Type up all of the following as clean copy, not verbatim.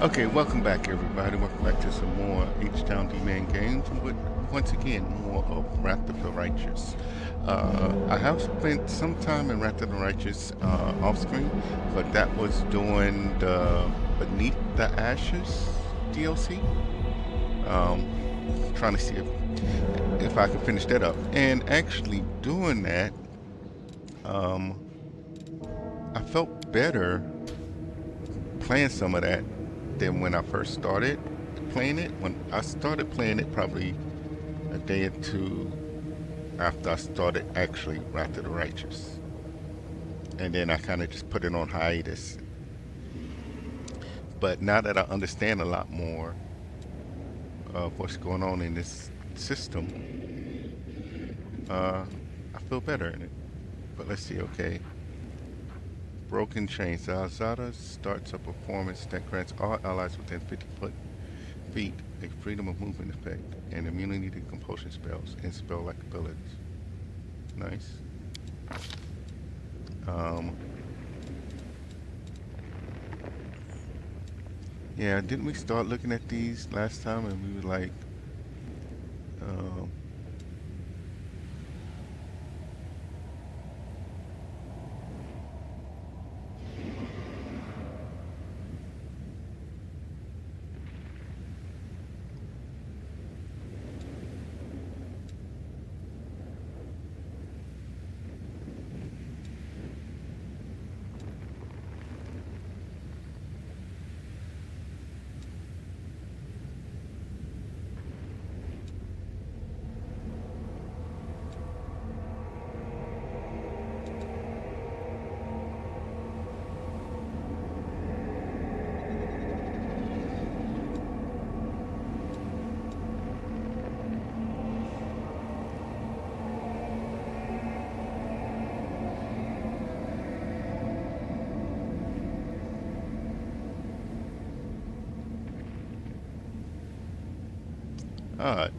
Okay, welcome back, everybody. Welcome back to some more H-Town D-Man games. And with, once again, more of Wrath of the Righteous. I have spent some time in Wrath of the Righteous off screen, but that was doing the Beneath the Ashes DLC. Um, Trying to see if I can finish that up. And actually doing that, um, I felt better playing some of that than when I first started playing it. When I started playing it, probably a day or two after I started actually Wrath of the Righteous. And then I kind of just put it on hiatus. But now that I understand a lot more of what's going on in this system, uh, I feel better in it. But let's see, okay. Broken Chains. Alzada starts a performance that grants all allies within 50 feet a freedom of movement effect and immunity to compulsion spells and spell-like abilities. Nice. Um, yeah, didn't we start looking at these last time and we were like, um,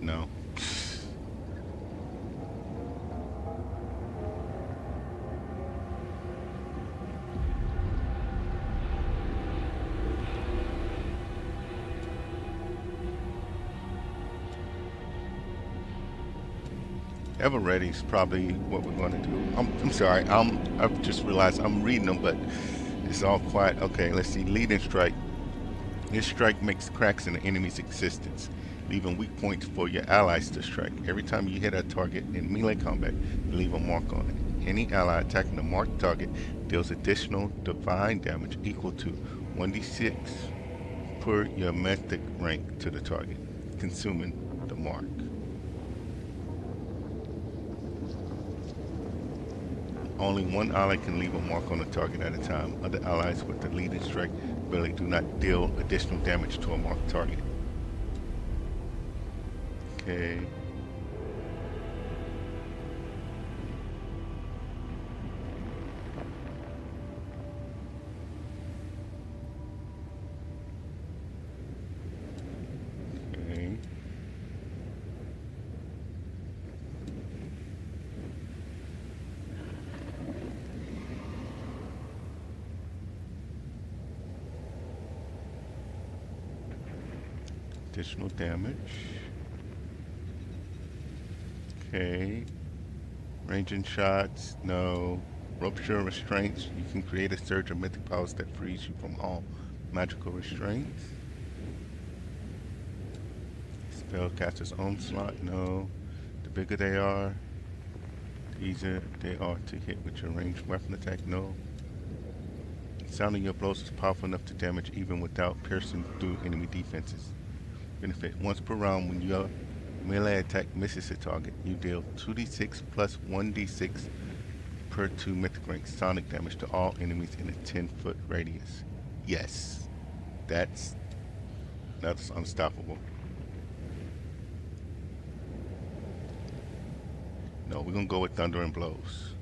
no. Ever Ready is probably what we're going to do. I'm sorry. I've just realized I'm reading them, but it's all quiet. Okay, let's see. Lead and strike. This strike makes cracks in the enemy's existence, leaving weak points for your allies to strike. Every time you hit a target in melee combat, you leave a mark on it. Any ally attacking the marked target deals additional divine damage equal to 1d6 per your mythic rank to the target, consuming the mark. Only one ally can leave a mark on a target at a time. Other allies with the lead and strike ability do not deal additional damage to a marked target. Okay. Okay. Additional damage. Okay. Ranging shots. No. Rupture restraints. You can create a surge of mythic powers that frees you from all magical restraints. Spellcaster's onslaught. No. The bigger they are, the easier they are to hit with your ranged weapon attack. No. Sounding your blows is powerful enough to damage even without piercing through enemy defenses. Benefit: once per round, when your melee attack misses a target, you deal 2d6 plus 1d6 per 2 mythic ranks sonic damage to all enemies in a 10-foot radius. Yes, that's that's unstoppable. No, we're gonna go with thunder and blows.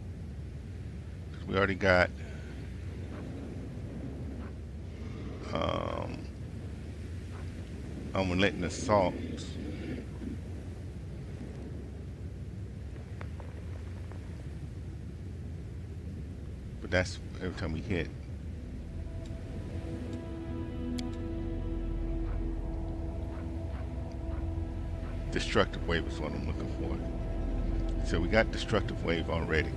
We already got um, unrelenting assault, but that's every time we hit. Destructive wave is what I'm looking for. So we got destructive wave already.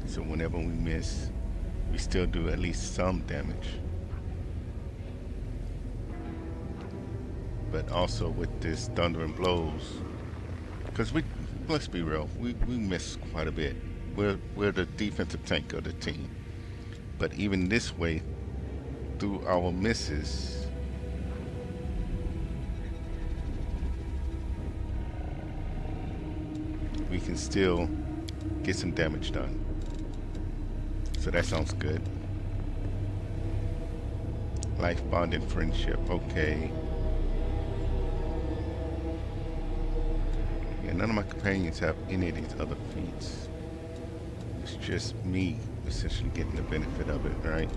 So whenever we miss, we still do at least some damage. But also with this thundering blows, because let's be real, we miss quite a bit. We're the defensive tank of the team. But even this way, through our misses, we can still get some damage done. So that sounds good. Life bonding friendship, okay. Yeah, none of my companions have any of these other feats. It's just me essentially getting the benefit of it, right?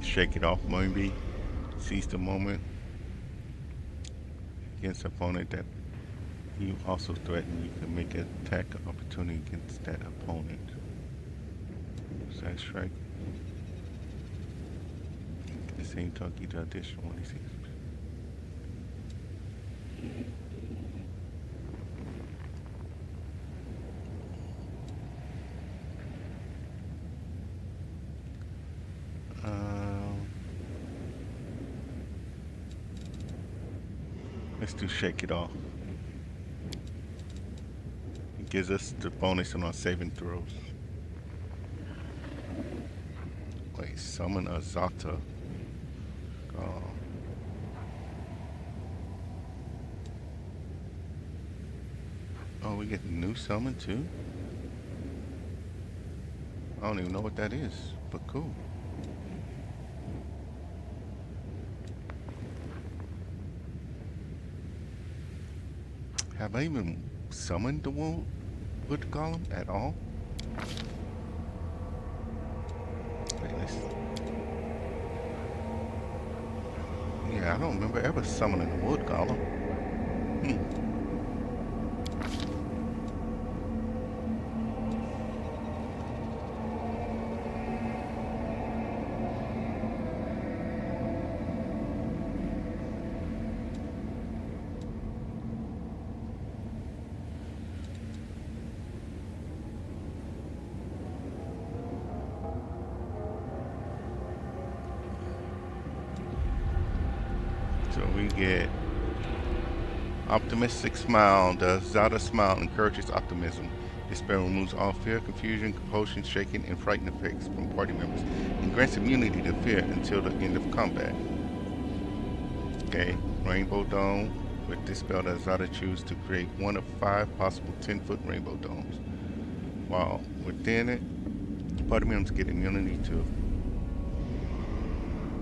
Shake it off, maybe. Seize the moment against opponent that you also threaten. You can make an attack opportunity against that opponent. Side strike. The same target either additional 1d6. Let's do shake it off. It gives us the bonus on our saving throws. Wait, summon a Zata. Oh, we get the new summon too? I don't even know what that is, but cool. Have I even summoned the wood golem at all? Wait, yeah, I don't remember ever summoning a wood golem. So we get optimistic smile. The Zata smile encourages optimism. This spell removes all fear, confusion, compulsion, shaking, and frightened effects from party members and grants immunity to fear until the end of combat. Okay, Rainbow Dome. With this spell, the Zata choose to create one of 5 possible 10-foot rainbow domes. While within it, party members get immunity to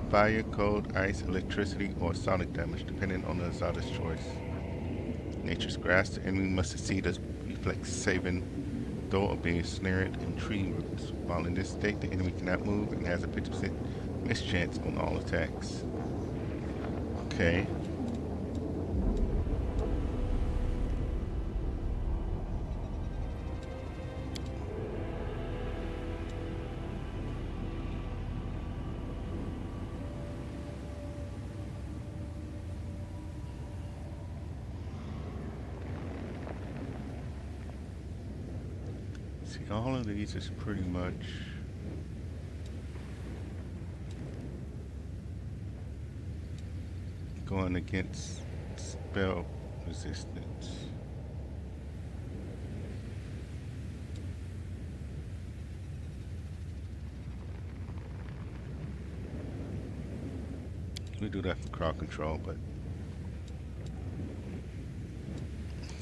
fire, cold, ice, electricity, or sonic damage, depending on the Zata's choice. Nature's grass, the enemy must succeed a reflex saving throw or being snared in tree roots. While in this state, the enemy cannot move and has a 50% miss chance on all attacks. Okay. See, all of these is pretty much going against spell resistance. We do that for crowd control, but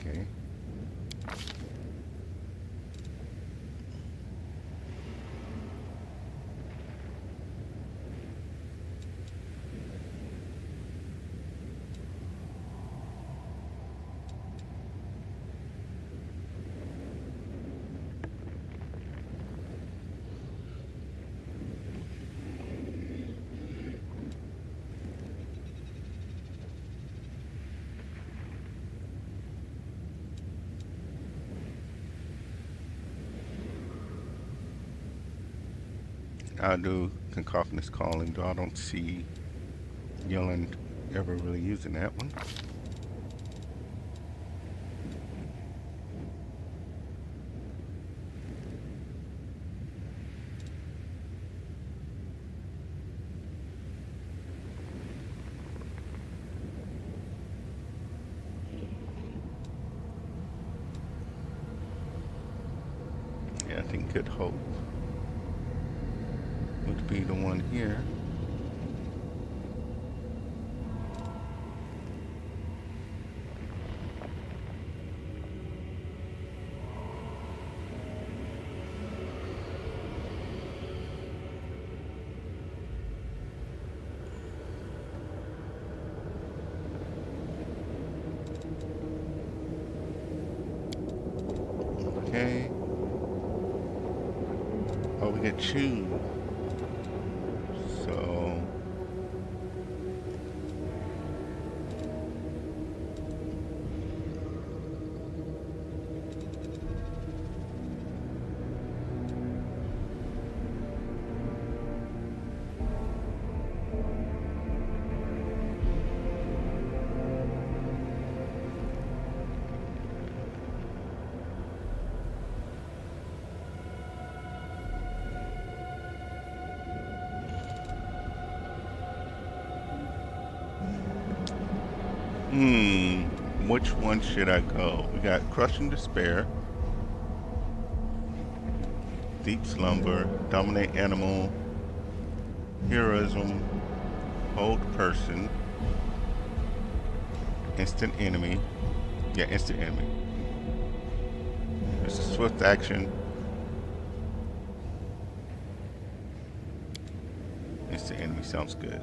okay. I do Cacophonous Calling, though I don't see Yellen ever really using that one. Yeah, I think Good Hope would be the one here. Okay. Oh, we get Chew. So which one should I go? We got Crushing Despair, Deep Slumber, Dominate Animal, Heroism, Hold Person, Instant Enemy. Yeah, Instant Enemy. It's a swift action. Instant Enemy sounds good.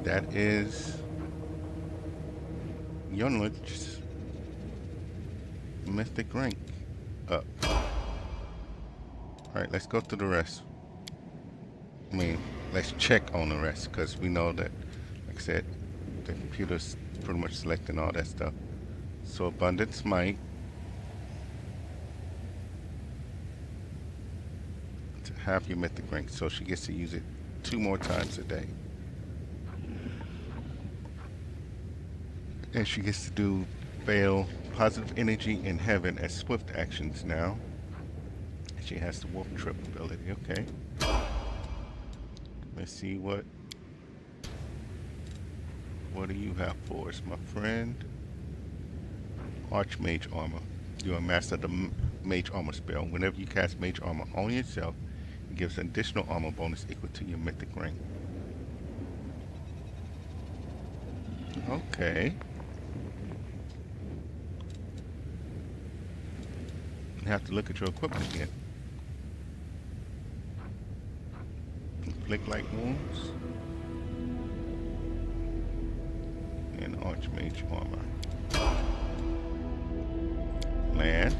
That is Yunlich's Mythic rank up. Alright, let's go through the rest. I mean, let's check on the rest, because we know that, like I said, the computer's pretty much selecting all that stuff. So Abundance Might. To have your Mythic rank, so she gets to use it 2 more times a day. And she gets to do Veil, Positive Energy, in Heaven as swift actions now. And she has the Wolf Trip ability, okay. Let's see what do you have for us, my friend? Archmage Armor. You are master of the Mage Armor spell. Whenever you cast Mage Armor on yourself, it gives an additional armor bonus equal to your Mythic rank. Okay. You have to look at your equipment again. Inflict Light Wounds. And Archmage Armor. Land.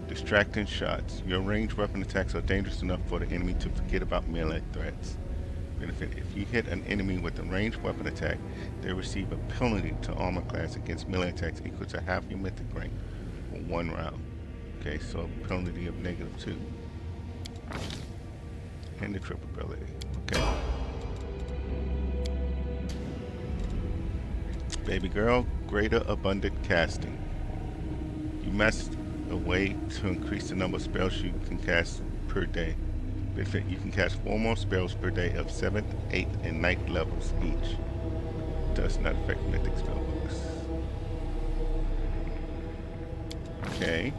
Distracting shots. Your ranged weapon attacks are dangerous enough for the enemy to forget about melee threats. Benefit: if you hit an enemy with a ranged weapon attack, they receive a penalty to armor class against melee attacks equal to half your Mythic rank for 1 round. Okay, so penalty of -2. And the trip ability. Okay. Baby girl, greater abundant casting. You master a way to increase the number of spells you can cast per day. Benefit: you can cast 4 more spells per day of 7th, 8th, and 9th levels each. Does not affect Mythic spellbooks. Okay.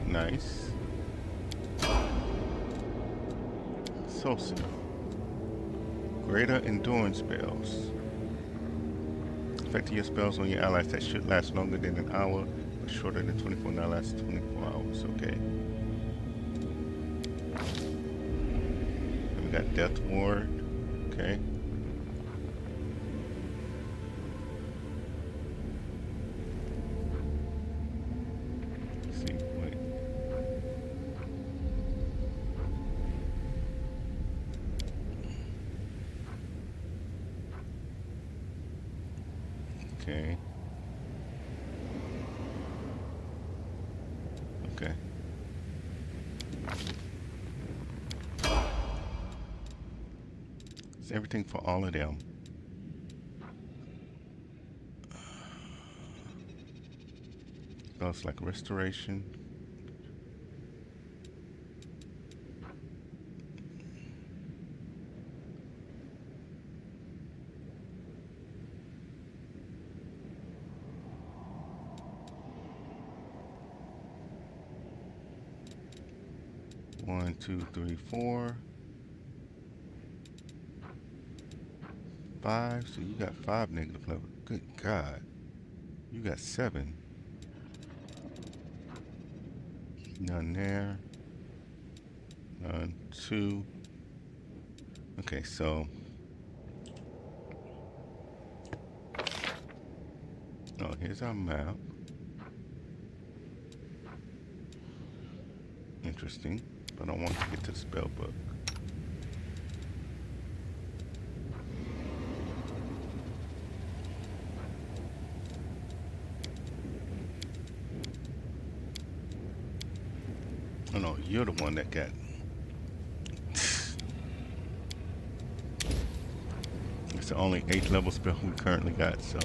Nice. Sosa. Greater endurance spells. Affecting your spells on your allies that should last longer than an hour, but shorter than 24, now lasts 24 hours. Okay. And we got Death Ward. Okay. Let's see, wait. Okay. Okay. It's everything for all of them. Spells like restoration. One, two, three, 4, 5. So you got 5 negative level. Good God. You got 7. None there. None. 2. Okay, so. Oh, here's our map. Interesting. But I want to get to the spell book. Oh no, you're the one that got. It's the only 8th level spell we currently got, so.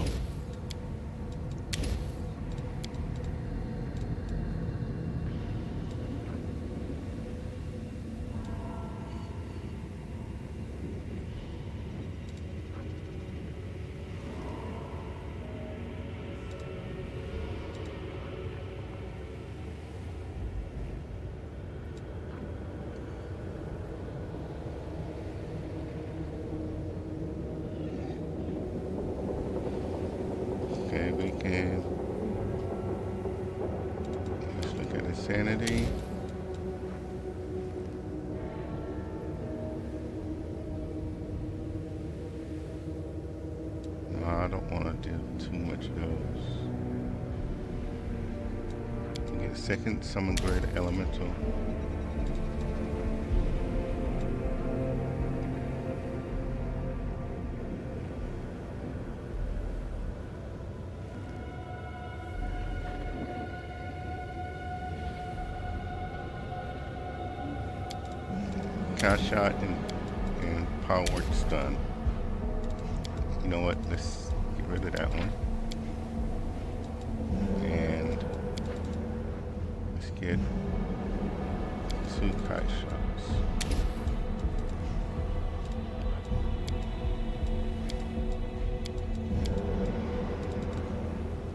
Okay, we can. Let's look at insanity. No, I don't want to do too much of those. Get a second summon grade elemental. Cast shot and power word stun. You know what? Let's get rid of that one. And let's get 2 kite shots.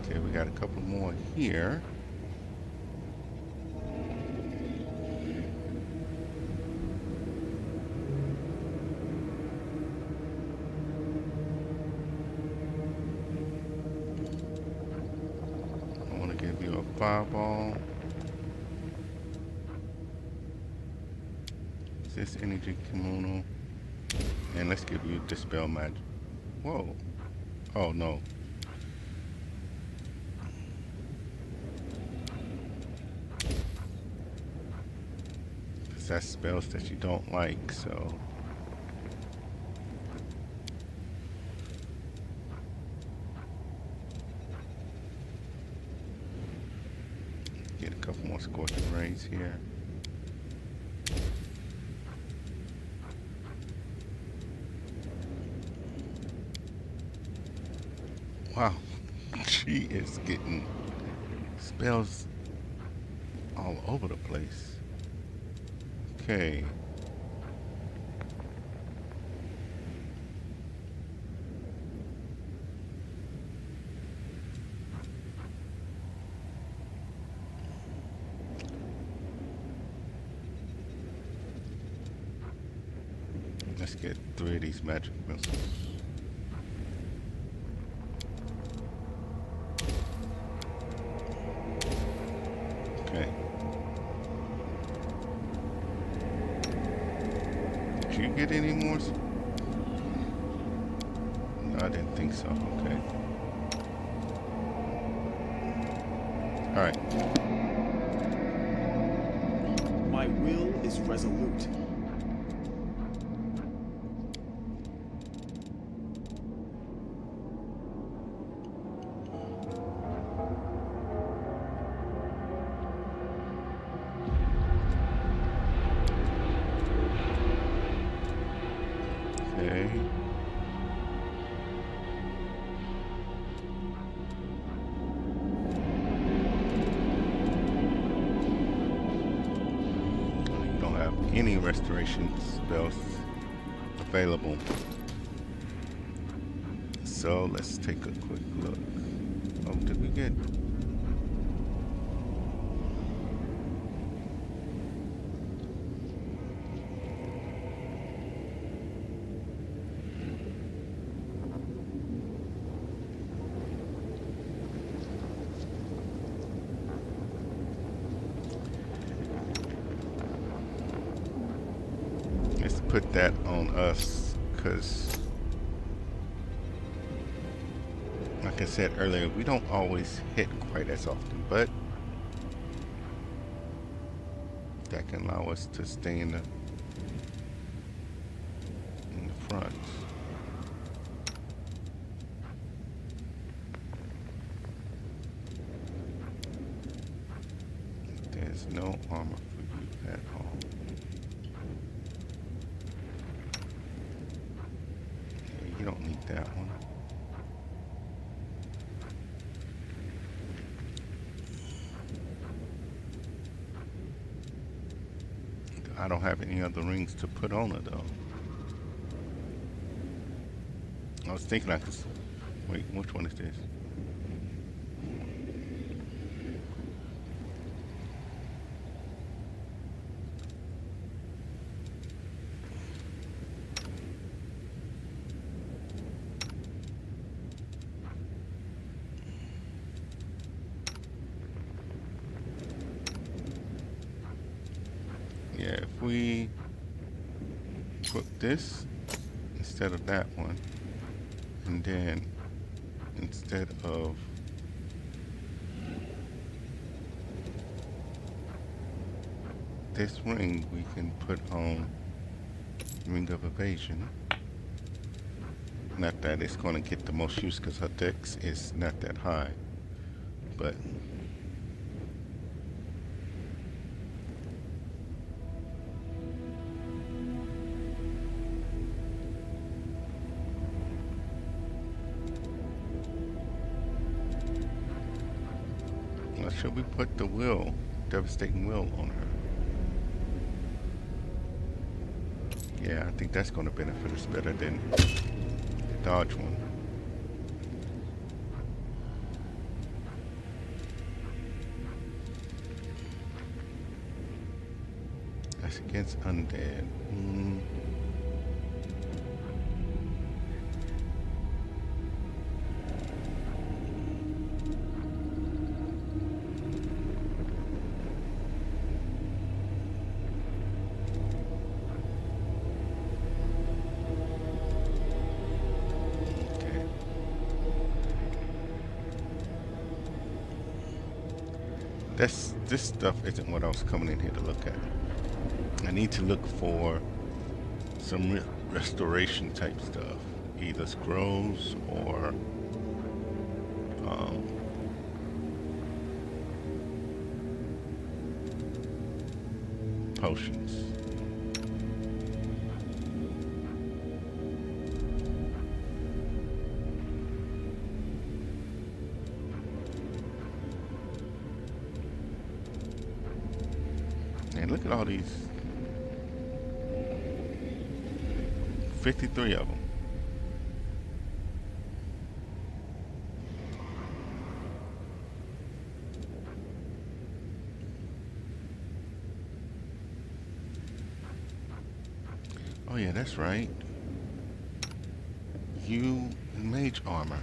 Okay, we got a couple more here. Fireball. Is this energy kimono? And let's give you dispel magic. Whoa. Oh no. Because that's spells that you don't like, so. Get a couple more scorching rays here. Wow, she is getting spells all over the place. Okay. Let's get 3 of these magic missiles. Okay. Did you get any more? No, I didn't think so. Okay. Alright. My will is resolute. any restoration spells available. So let's take a quick look. Oh, did we get... Let's put that on us, because like I said earlier, we don't always hit quite as often, but that can allow us to stay in the front. There's no armor for you at all. Yeah, you don't need that one. I don't have any other rings to put on it though. I was thinking I could... Wait, which one is this? Yeah, if we put this instead of that one, and then instead of this ring, we can put on Ring of Evasion. Not that it's going to get the most use because her dex is not that high, but should we put the will, devastating will, on her? Yeah, I think that's going to benefit us better than the dodge one. That's against undead. This stuff isn't what I was coming in here to look at. I need to look for some restoration type stuff, either scrolls or potions. And look at all these. 53 of them. Oh yeah, that's right. You mage armor.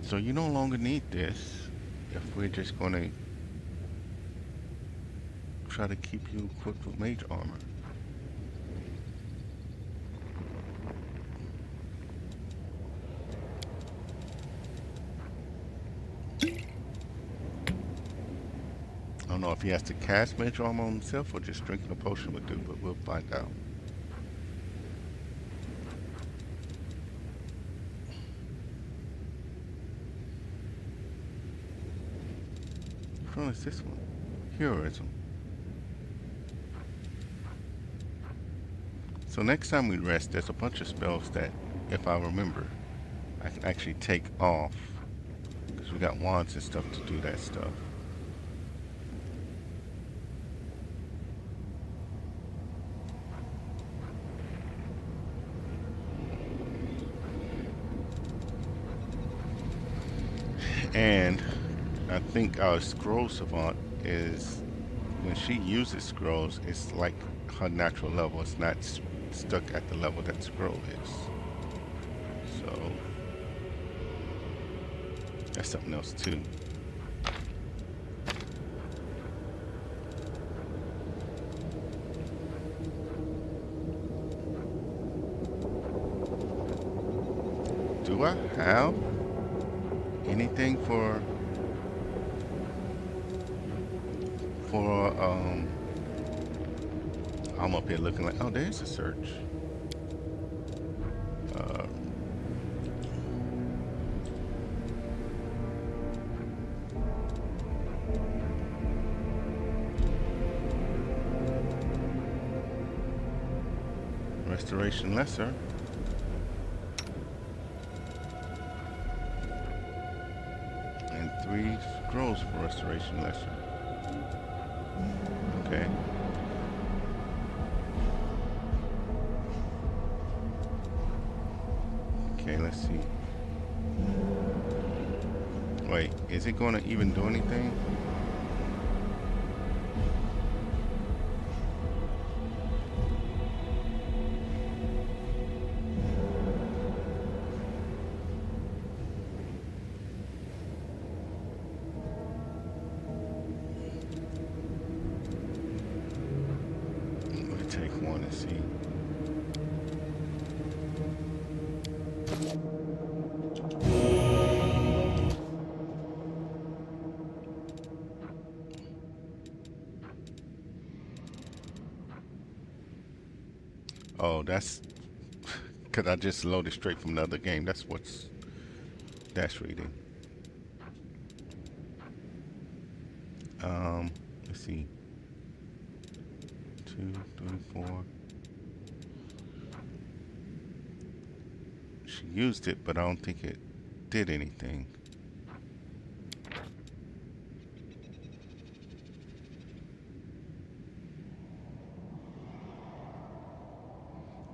So you no longer need this if we're just going to try to keep you equipped with mage armor. I don't know if he has to cast mage armor on himself or just drinking a potion would do, but we'll find out. Which one is this one? Heroism. So next time we rest, there's a bunch of spells that, if I remember, I can actually take off. Because we got wands and stuff to do that stuff. And I think our scroll savant is, when she uses scrolls, it's like her natural level. It's not stuck at the level that scroll is. So that's something else too. Do I have anything for I'm up here looking like, oh, there's a search. Uh, Restoration Lesser. And 3 scrolls for Restoration Lesser. Okay. Okay, let's see. Wait, is it going to even do anything? Let me take one and see. Oh, that's because I just loaded straight from another game. That's what's that's reading. Let's see. 2, 3, 4. She used it, but I don't think it did anything.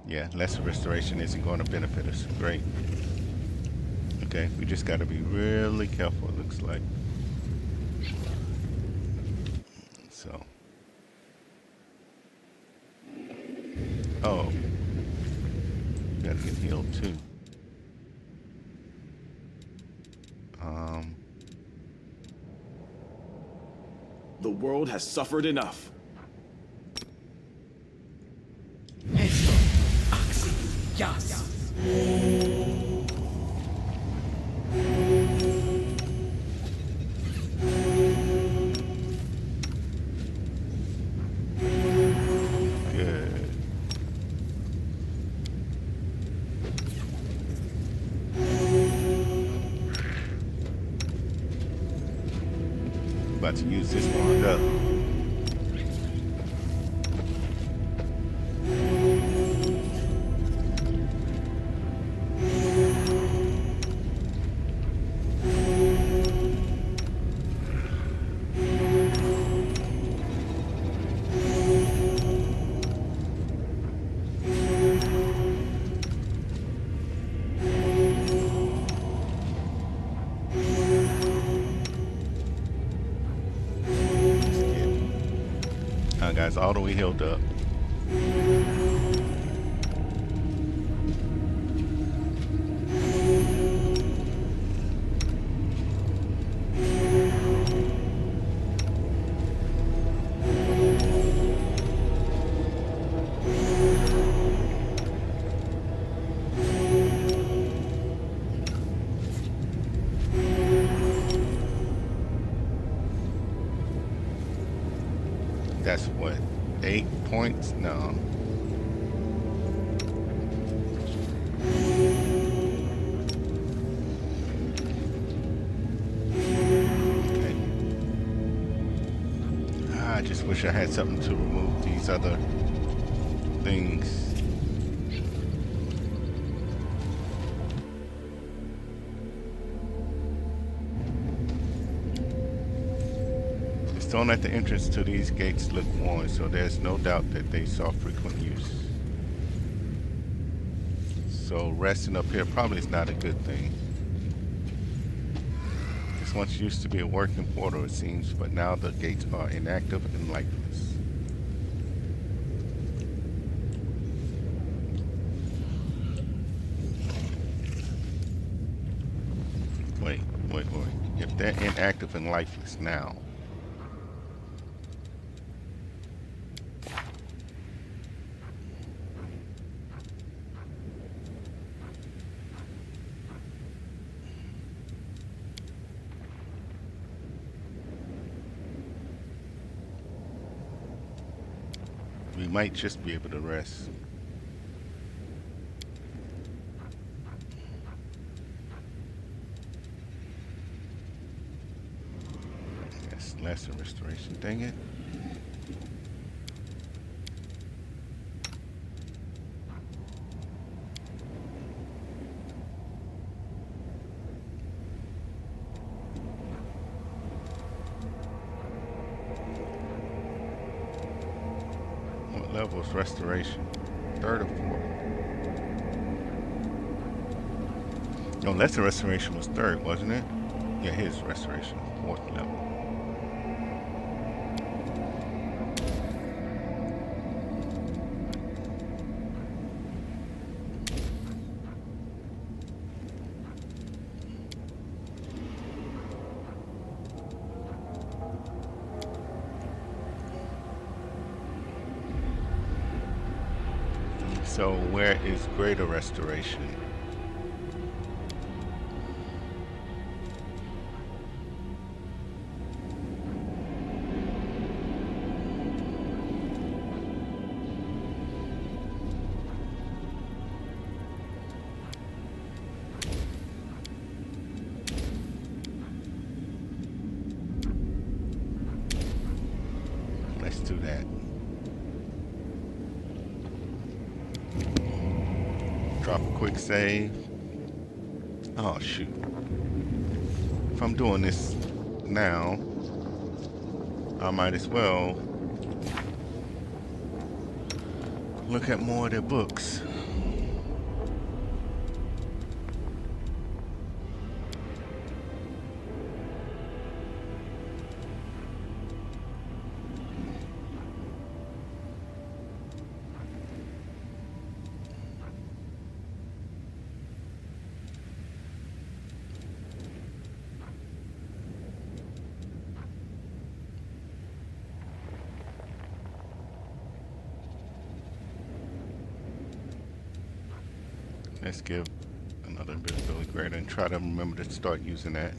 Yeah, lesser restoration isn't going to benefit us. Great. Okay, we just got to be really careful, it looks like. So. Oh. Got to get healed too. The world has suffered enough. Good. About to use this one up. Guys, all the way healed up. That's what, 8 points? No. Okay. I just wish I had something to remove these other things. The stone at the entrance to these gates look worn, so there's no doubt that they saw frequent use. So resting up here probably is not a good thing. It's once used to be a working portal, it seems, but now the gates are inactive and lifeless. Wait. If they're inactive and lifeless now, we might just be able to rest. Yes, lesser restoration. Dang it. What level is restoration? Third or fourth? No, lesser restoration was third, wasn't it? Yeah, his restoration, fourth level. So where is greater restoration? Let's do that. Drop a quick save. Oh shoot. If I'm doing this now, I might as well look at more of their books. Let's give another invisibility grader and try to remember to start using that.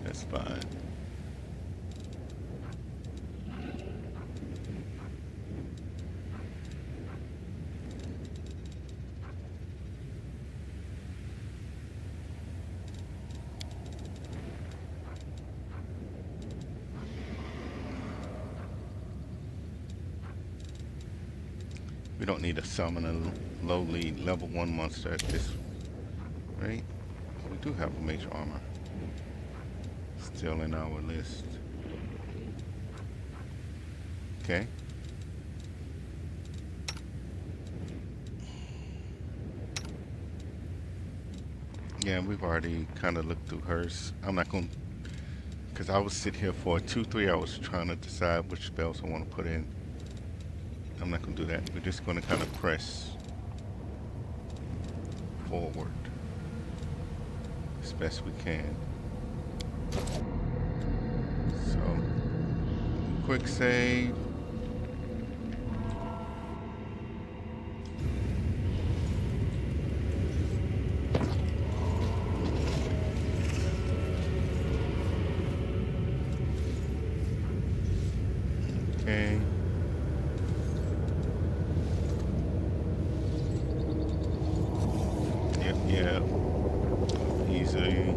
That's fine. We don't need to summon a lowly level 1 monster at this rate. We do have a major armor still in our list. Okay. Yeah, we've already kind of looked through hers. I'm not going to, because I would sit here for 2-3 hours trying to decide which spells I want to put in. I'm not going to do that. We're just going to kind of press forward as best we can. So, quick save. Okay. Yep. Easy.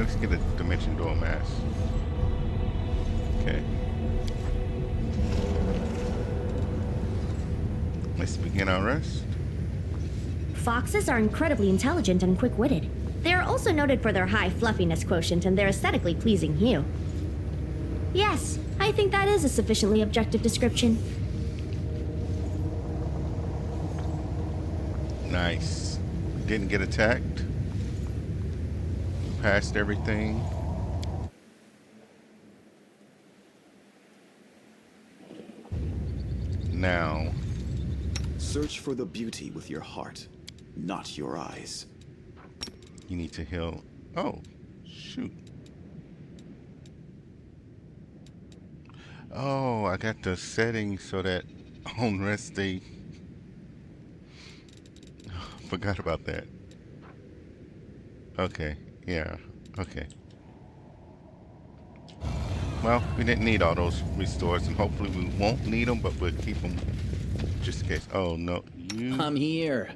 let's get a dimension door mask. Okay. Let's begin our rest. Foxes are incredibly intelligent and quick-witted. They are also noted for their high fluffiness quotient and their aesthetically pleasing hue. Yes, I think that is a sufficiently objective description. Nice. Didn't get attacked. Passed everything. Now, Search for the beauty with your heart, not your eyes. you need to heal. Oh, shoot. Oh, I got the settings so that on rest day. Forgot about that. Okay, yeah, okay. Well, we didn't need all those restores, and hopefully we won't need them, but we'll keep them just in case. Oh, no, you I'm here.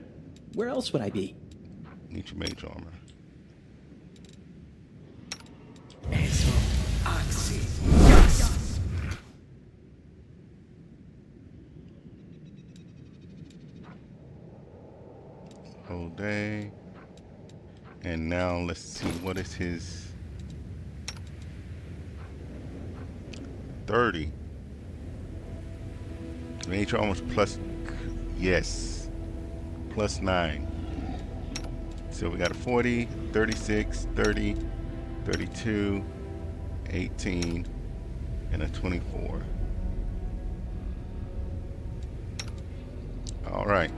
Where else would I be? need your mage armor. Whole day. And now let's see, what is his 30? Mage armor's plus, yes, plus 9. So we got a 40, 36, 30, 32, 18, and a 24. All right.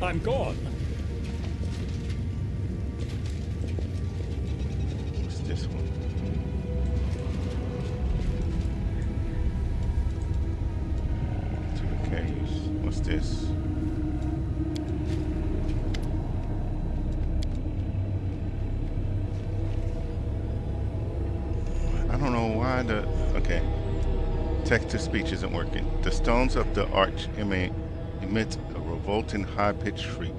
I'm gone. What's this one? To the caves. What's this? I don't know why the... Okay. Text-to-speech isn't working. The stones of the arch emit a revolting high-pitched shriek.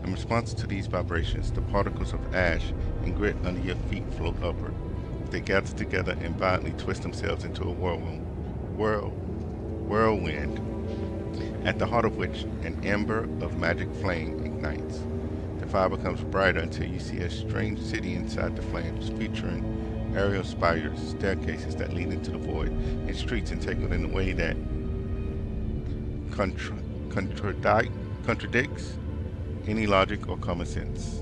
In response to these vibrations, the particles of ash and grit under your feet float upward. They gather together and violently twist themselves into a whirlwind, at the heart of which an ember of magic flame ignites. The fire becomes brighter until you see a strange city inside the flames, featuring aerial spires, staircases that lead into the void, and streets entangled in a way that contradicts any logic or common sense.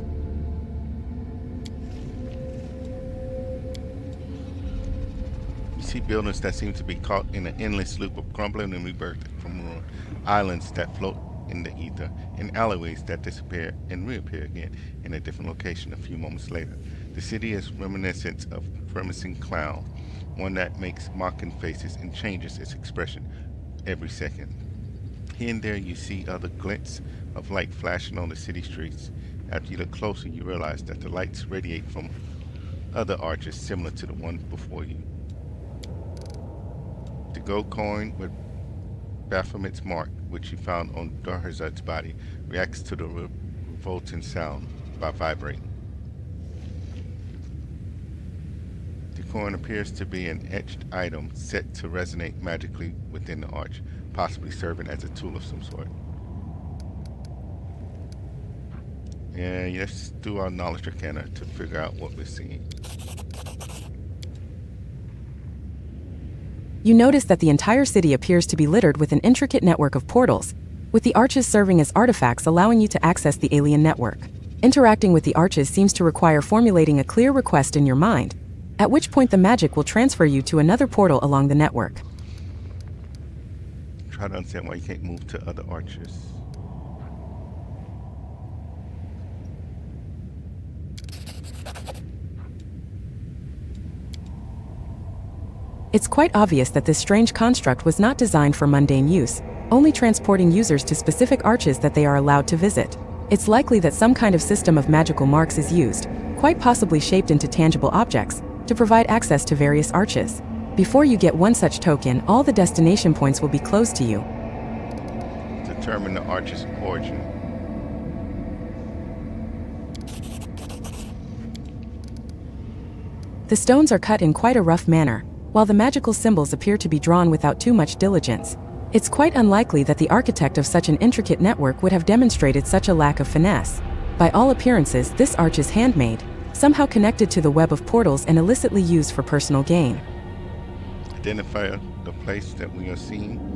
You see buildings that seem to be caught in an endless loop of crumbling and rebirth from ruin, islands that float in the ether, and alleyways that disappear and reappear again in a different location a few moments later. The city is reminiscent of a grimacing clown, one that makes mocking faces and changes its expression every second. Here and there you see other glints of light flashing on the city streets. After you look closer, you realize that the lights radiate from other arches similar to the one before you. The gold coin with Baphomet's mark, which you found on Darhazad's body, reacts to the revolting sound by vibrating. The coin appears to be an etched item set to resonate magically within the arch, possibly serving as a tool of some sort. Yeah, let's do our knowledge arcana to figure out what we're seeing. You notice that the entire city appears to be littered with an intricate network of portals, with the arches serving as artifacts allowing you to access the alien network. Interacting with the arches seems to require formulating a clear request in your mind, at which point the magic will transfer you to another portal along the network. Try to understand why you can't move to other arches. It's quite obvious that this strange construct was not designed for mundane use, only transporting users to specific arches that they are allowed to visit. It's likely that some kind of system of magical marks is used, quite possibly shaped into tangible objects, to provide access to various arches. Before you get one such token, all the destination points will be closed to you. The determine the archer's origin. The stones are cut in quite a rough manner, while the magical symbols appear to be drawn without too much diligence. It's quite unlikely that the architect of such an intricate network would have demonstrated such a lack of finesse. By all appearances, this arch is handmade, somehow connected to the web of portals and illicitly used for personal gain. Identify the place that we are seeing.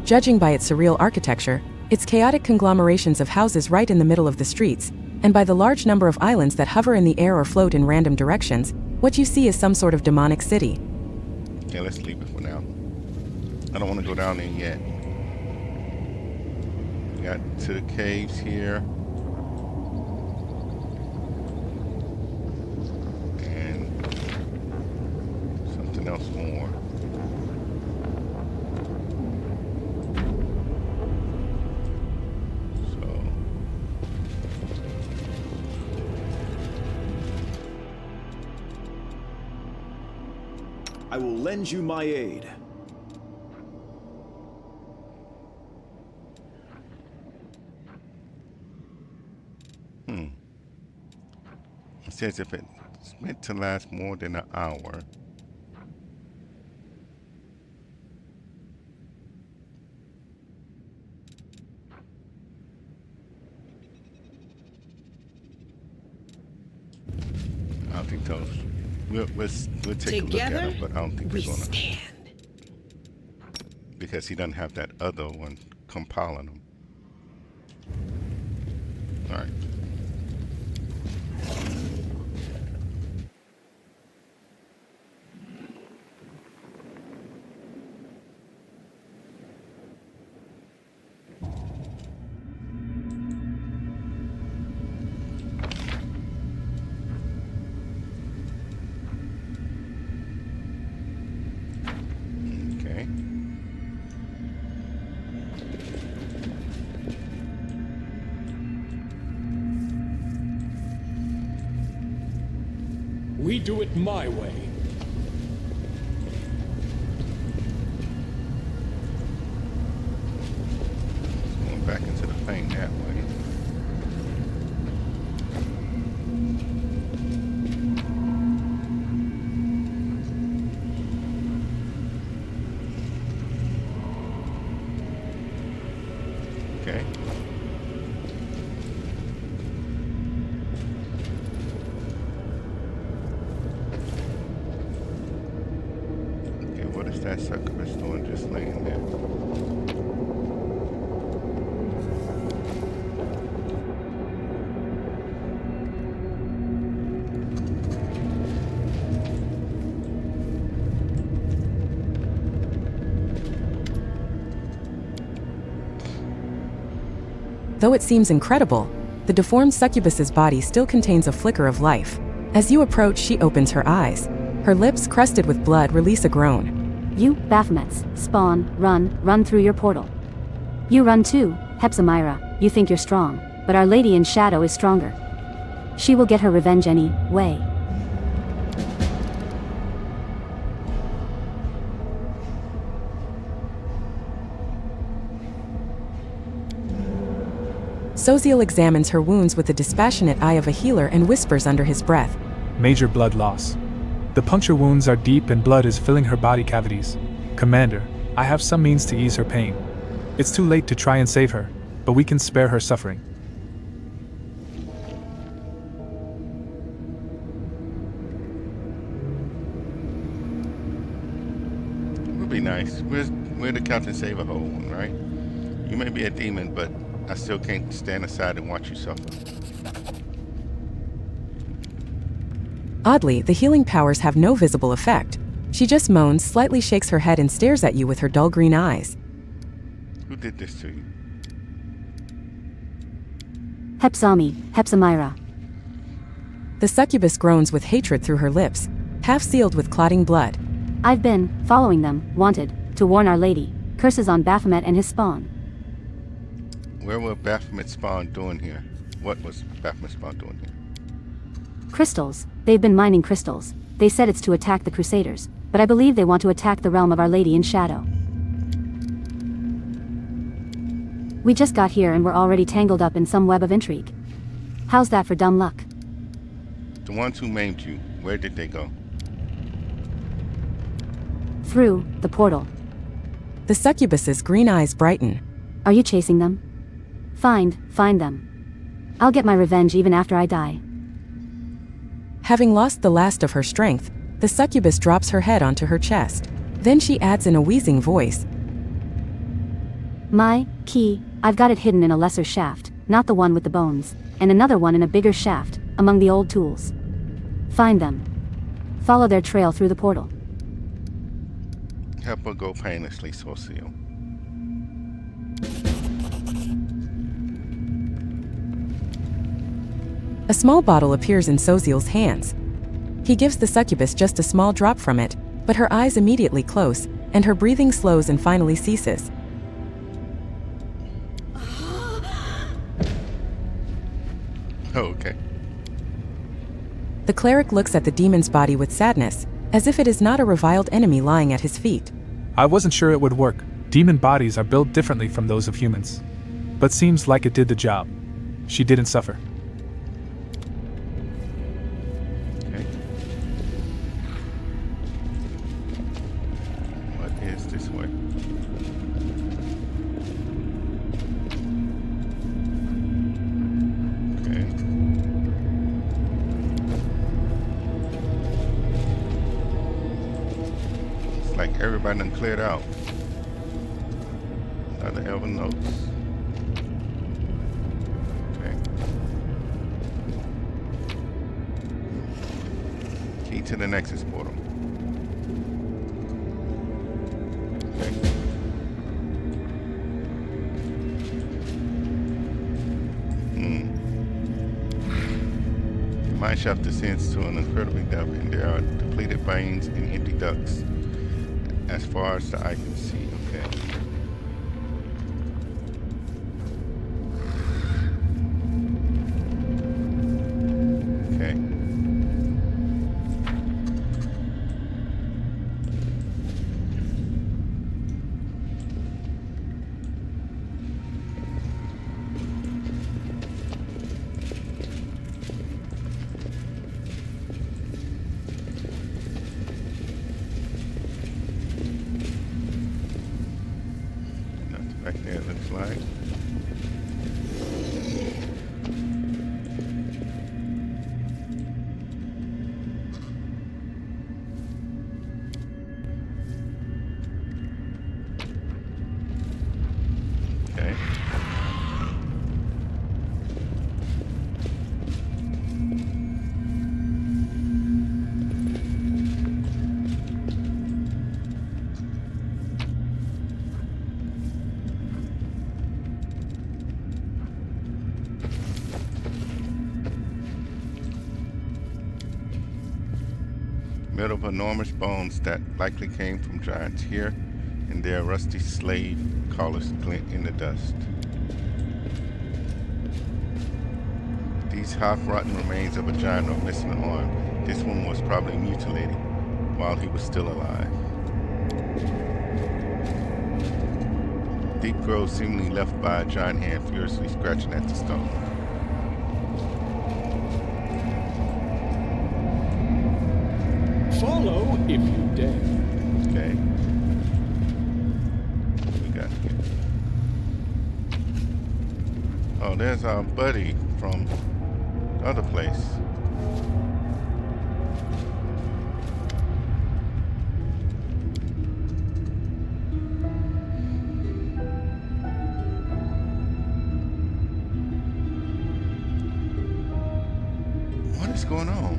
Judging by its surreal architecture, its chaotic conglomerations of houses right in the middle of the streets, and by the large number of islands that hover in the air or float in random directions, what you see is some sort of demonic city. Yeah, let's leave it for now. I don't want to go down there yet. We got to the caves here. And something else more. I will lend you my aid. It says if it's meant to last more than an hour. I don't think those. We'll take a look at it, but I don't think it's gonna. Stand. Because he doesn't have that other one compiling them. All right. We do it my way. Going back into the paint that way. Okay. What is that succubus doing just laying there? Though it seems incredible, the deformed succubus's body still contains a flicker of life. As you approach, she opens her eyes. Her lips, crusted with blood, release a groan. You, Baphomets, spawn, run through your portal. You run too, Hepzibah. You think you're strong, but Our Lady in Shadow is stronger. She will get her revenge any way. Soziel examines her wounds with the dispassionate eye of a healer and whispers under his breath. Major blood loss. The puncture wounds are deep and blood is filling her body cavities. Commander, I have some means to ease her pain. It's too late to try and save her, but we can spare her suffering. It would be nice. We're the Captain Save a Whole one, right? You may be a demon, but I still can't stand aside and watch you suffer. Oddly, the healing powers have no visible effect. She just moans, slightly shakes her head and stares at you with her dull green eyes. Who did this to you? Hepzibah. The succubus groans with hatred through her lips, half sealed with clotting blood. I've been following them, wanted, to warn Our Lady. Curses on Baphomet and his spawn. Where were Baphomet spawn doing here? What was Baphomet spawn doing here? Crystals. They've been mining crystals. They said it's to attack the Crusaders. but I believe they want to attack the realm of Our Lady in Shadow. We just got here and we're already tangled up in some web of intrigue. How's that for dumb luck? The ones who maimed you, where did they go? Through the portal. The succubus's green eyes brighten. Are you chasing them? Find them. I'll get my revenge even after I die. Having lost the last of her strength, the succubus drops her head onto her chest. Then she adds in a wheezing voice, My key, I've got it hidden in a lesser shaft, not the one with the bones, and another one in a bigger shaft, among the old tools. Find them. Follow their trail through the portal. Help her go painlessly, Sorcio. A small bottle appears in Soziel's hands. He gives the succubus just a small drop from it, but her eyes immediately close, and her breathing slows and finally ceases. Oh, okay. The cleric looks at the demon's body with sadness, as if it is not a reviled enemy lying at his feet. I wasn't sure it would work. Demon bodies are built differently from those of humans. But seems like it did the job. She didn't suffer. Okay. What is this way? Okay. It's like everybody done cleared out. Other elven notes. Okay. Key to the Nexus portal. Okay. The mine shaft descends to an incredibly depth, and there are depleted veins and empty ducts as far as the eye can see. Okay. Okay. Nothing back there, it looks like. Okay. Made of enormous bones that likely came from giants here, and their rusty slave collars glint in the dust. These half-rotten remains of a giant are missing an arm. This one was probably mutilated while he was still alive. Deep grooves seemingly left by a giant hand furiously scratching at the stone. Follow if you dare. Okay. What we got here? Oh, there's our buddy from the other place. What is going on?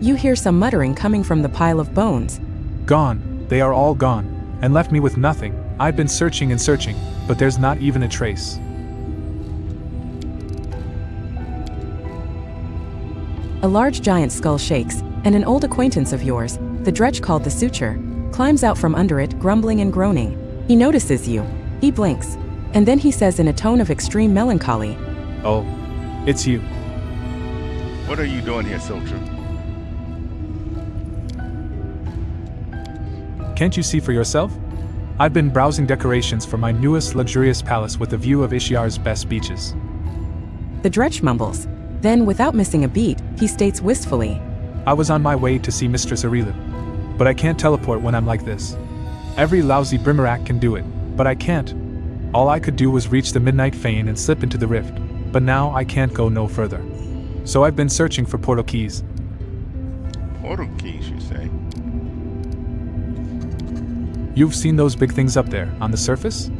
You hear some muttering coming from the pile of bones. Gone. They are all gone. And left me with nothing. I've been searching and searching, but there's not even a trace. A large giant skull shakes, and an old acquaintance of yours, the dredge called the Suture, climbs out from under it, grumbling and groaning. He notices you. He blinks. And then he says in a tone of extreme melancholy, Oh, it's you. What are you doing here, soldier? Can't you see for yourself? I've been browsing decorations for my newest luxurious palace with a view of Ishiar's best beaches. The Dretch mumbles. Then, without missing a beat, he states wistfully, I was on my way to see Mistress Arilu. But I can't teleport when I'm like this. Every lousy Brimarak can do it, but I can't. All I could do was reach the Midnight Fane and slip into the rift, but now I can't go no further. So I've been searching for portal keys. Portal keys, you say? You've seen those big things up there, on the surface?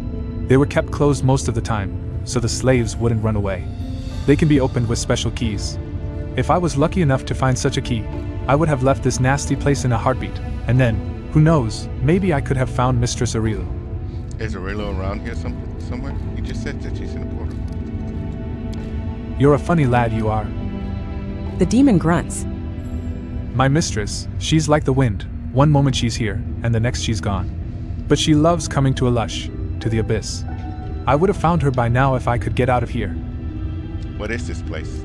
They were kept closed most of the time, so the slaves wouldn't run away. They can be opened with special keys. If I was lucky enough to find such a key, I would have left this nasty place in a heartbeat, and then, who knows, maybe I could have found Mistress Arilu. Is Arilu around here somewhere? You just said that she's in the portal. You're a funny lad, you are. The demon grunts. My mistress, she's like the wind. One moment she's here, and the next she's gone. But she loves coming to Alush, to the abyss. I would have found her by now if I could get out of here. What is this place?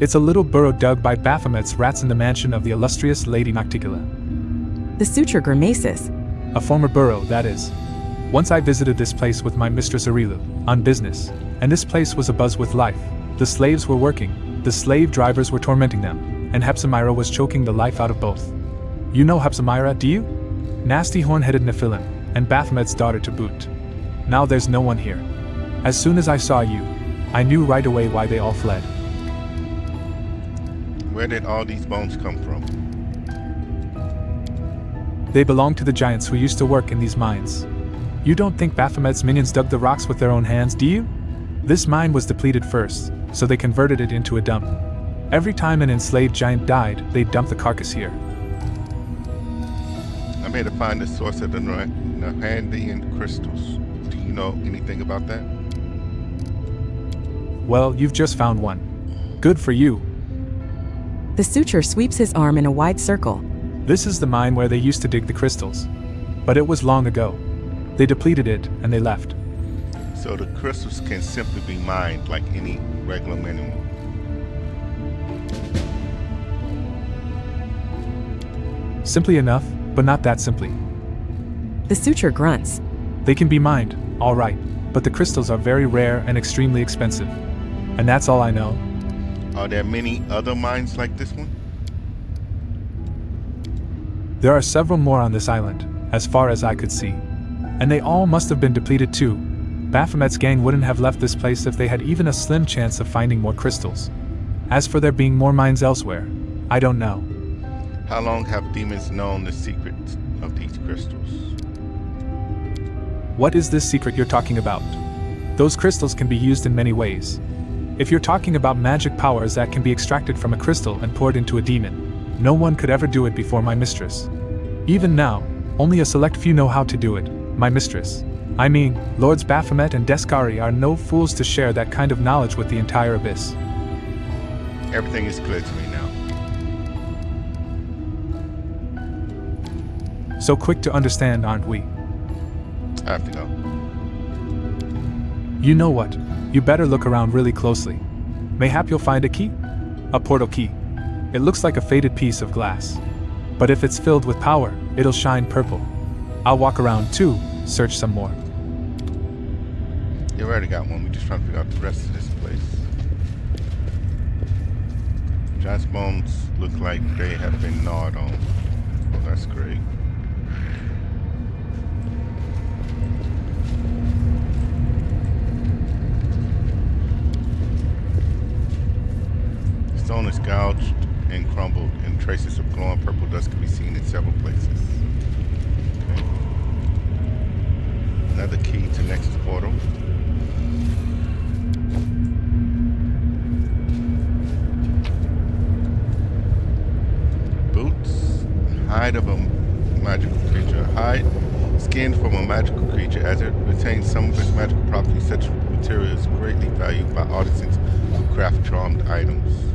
It's a little burrow dug by Baphomet's rats in the mansion of the illustrious Lady Nocticula. The suture grimaces. A former burrow, that is. Once I visited this place with my mistress Arilu, on business, and this place was abuzz with life. The slaves were working, the slave drivers were tormenting them, and Hepzimira was choking the life out of both. You know Hepzimira, do you? Nasty horn-headed Nephilim, and Baphomet's daughter to boot. Now there's no one here. As soon as I saw you, I knew right away why they all fled. Where did all these bones come from? They belong to the giants who used to work in these mines. You don't think Baphomet's minions dug the rocks with their own hands, do you? This mine was depleted first, so they converted it into a dump. Every time an enslaved giant died, they dumped the carcass here. I'm here to find the source of the Nahandian crystals. Do you know anything about that? Well, you've just found one. Good for you. The suture sweeps his arm in a wide circle. This is the mine where they used to dig the crystals. But it was long ago. They depleted it, and they left. So the crystals can simply be mined like any regular mineral. Simply enough, but not that simply. The suture grunts. They can be mined, all right, but the crystals are very rare and extremely expensive. And that's all I know. Are there many other mines like this one? There are several more on this island, as far as I could see. And they all must have been depleted too. Baphomet's gang wouldn't have left this place if they had even a slim chance of finding more crystals. As for there being more mines elsewhere, I don't know. How long have demons known the secrets of these crystals? What is this secret you're talking about? Those crystals can be used in many ways. If you're talking about magic powers that can be extracted from a crystal and poured into a demon, no one could ever do it before my mistress. Even now, only a select few know how to do it, my mistress. I mean, Lords Baphomet and Descari are no fools to share that kind of knowledge with the entire abyss. Everything is clear to me now. So quick to understand, aren't we? I have to go. You know what? You better look around really closely. Mayhap you'll find a key? A portal key. It looks like a faded piece of glass. But if it's filled with power, it'll shine purple. I'll walk around too, search some more. You already got one. We're just trying to figure out the rest of this place. Giant's bones look like they have been gnawed on. Oh, that's great. The stone is gouged and crumbled, and traces of glowing purple dust can be seen in several places. Okay. Another key to next portal. Boots, hide of a magical creature. Hide, skin from a magical creature. As it retains some of its magical properties, such material is greatly valued by artisans who craft charmed items.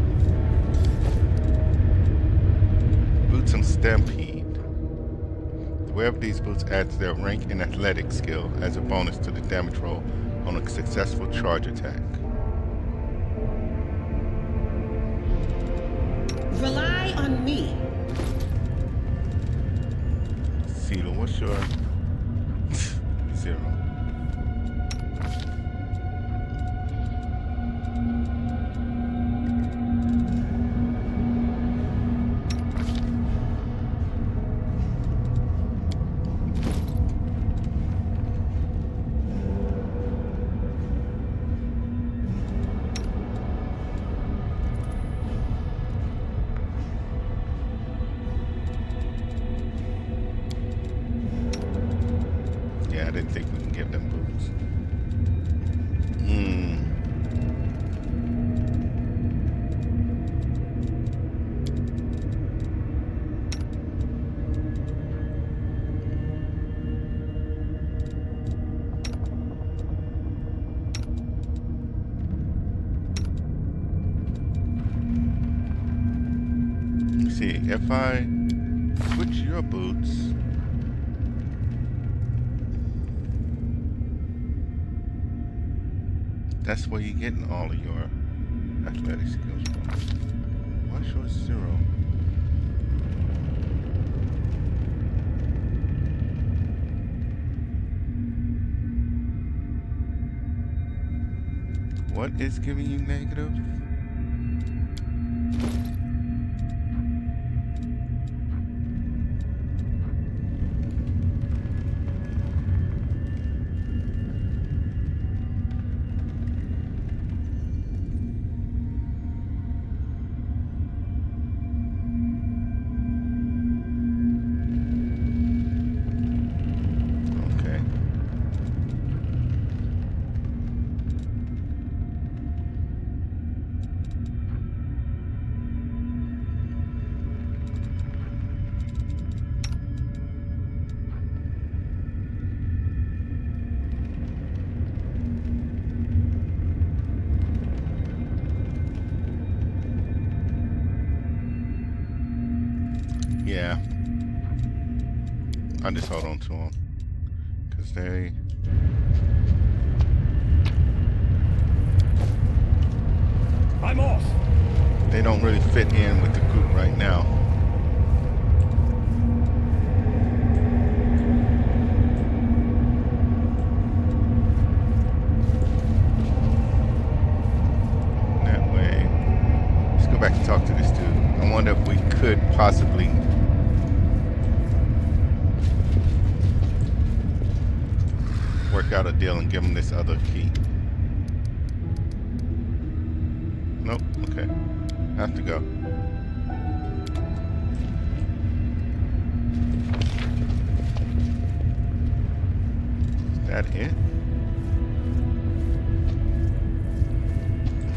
Boots and Stampede. The wear of these boots adds their rank and athletic skill as a bonus to the damage roll on a successful charge attack. Rely on me. CeeLo, what's your 0? Yeah, I didn't think we can get them boots. See, if I switch your boots, that's where you're getting all of your athletic skills from. What's your 0? What is giving you negative? Okay. Yeah. I just hold on to them because I'm off. they don't really fit in with the group right now. That way, let's go back and talk to this dude. I wonder if we could possibly work out a deal and give him this other key. Nope, okay. Have to go. Is that it?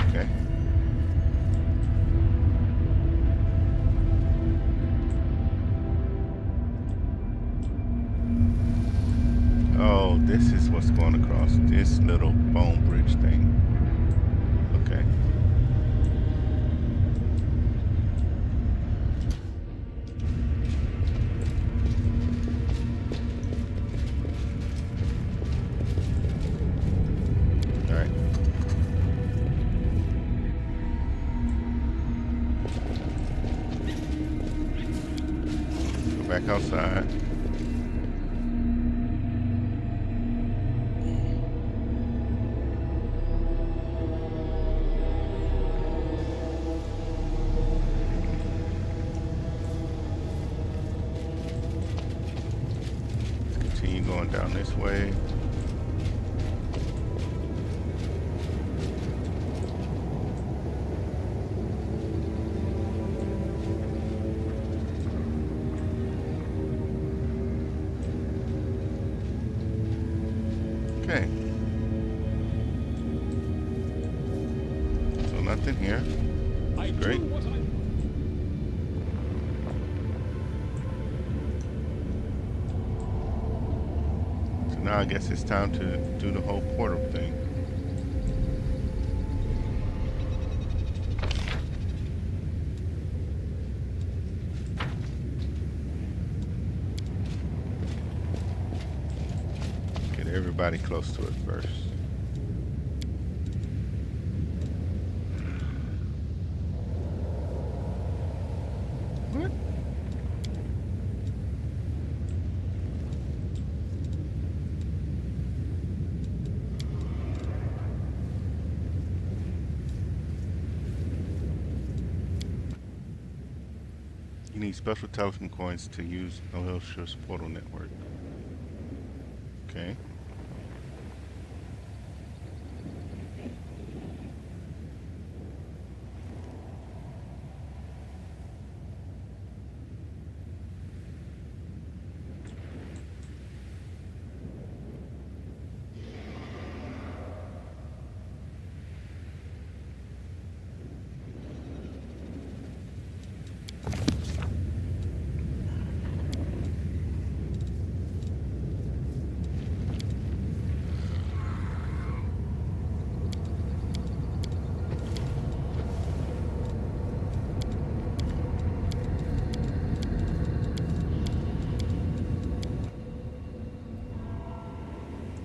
Okay. Oh, this is what's going across this little bone bridge thing. Okay. All right. Go back outside. Continue going down this way. Okay. So nothing here. I Great. do what I... So now I guess it's time to do the whole portal thing. Get everybody close to it first. need special telephone coins to use Nohilshire's portal network. Okay.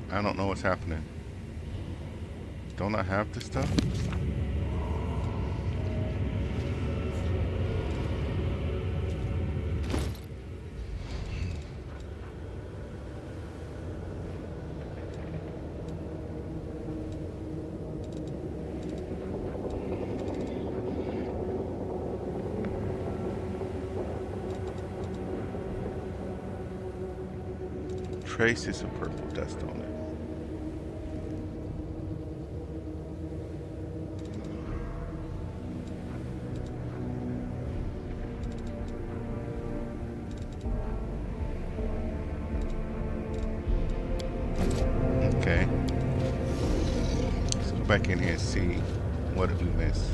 I don't know what's happening. Don't I have this stuff? Traces of purple dust on it. Okay. Let's go back in here and see what did we miss.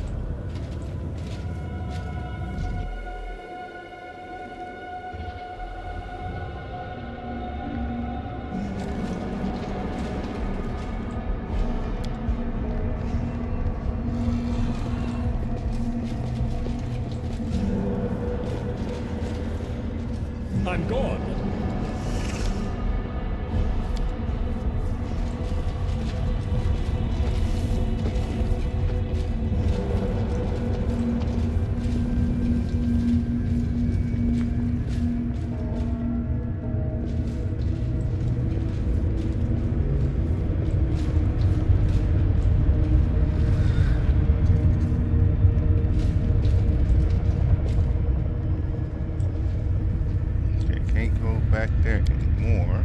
I'm gone. Can't go back there anymore.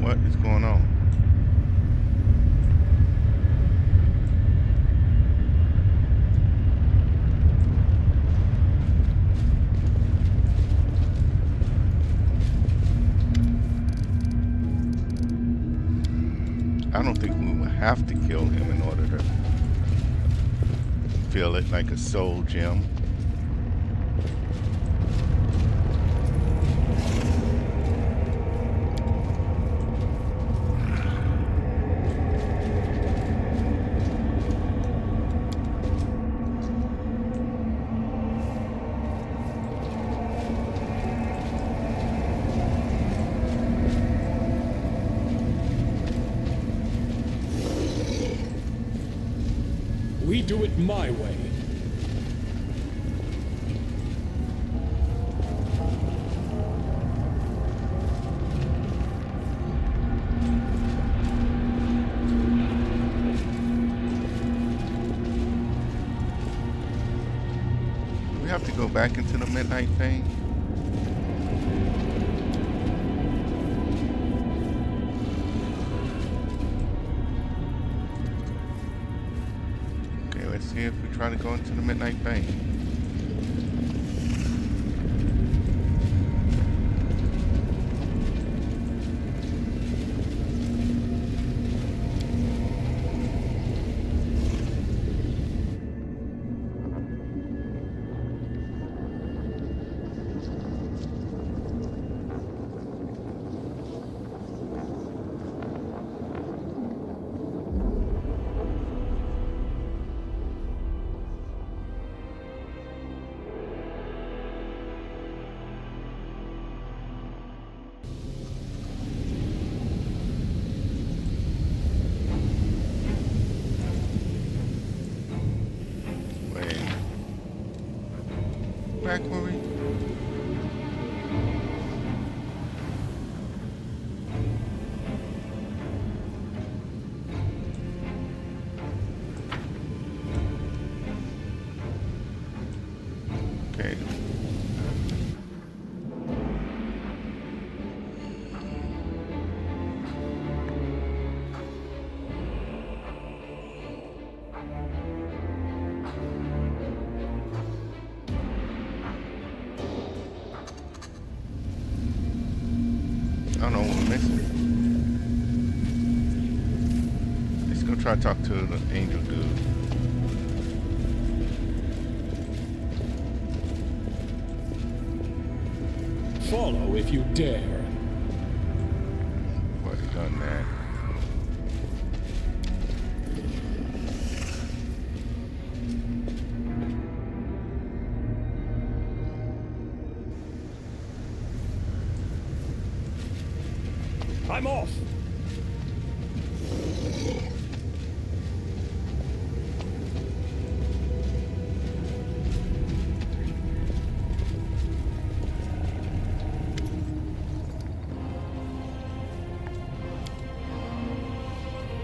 What is going on? I don't think we will have to kill him in order to feel it like a soul gem. We do it my way. We have to go back into the midnight thing. Okay, let's see if we try to go into the midnight thing. Back where we... don't know what we're missing. Let's go try to talk to the angel dude. Follow if you dare. Already done that. I'm off.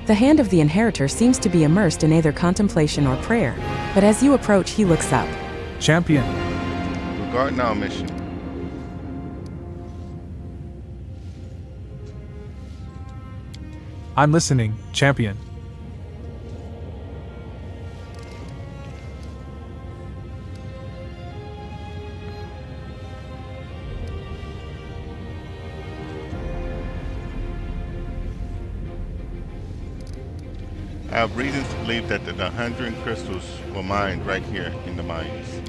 The hand of the inheritor seems to be immersed in either contemplation or prayer, but as you approach, he looks up. Champion, Regarding our mission, I'm listening, champion. I have reasons to believe that the 100 crystals were mined right here in the mines.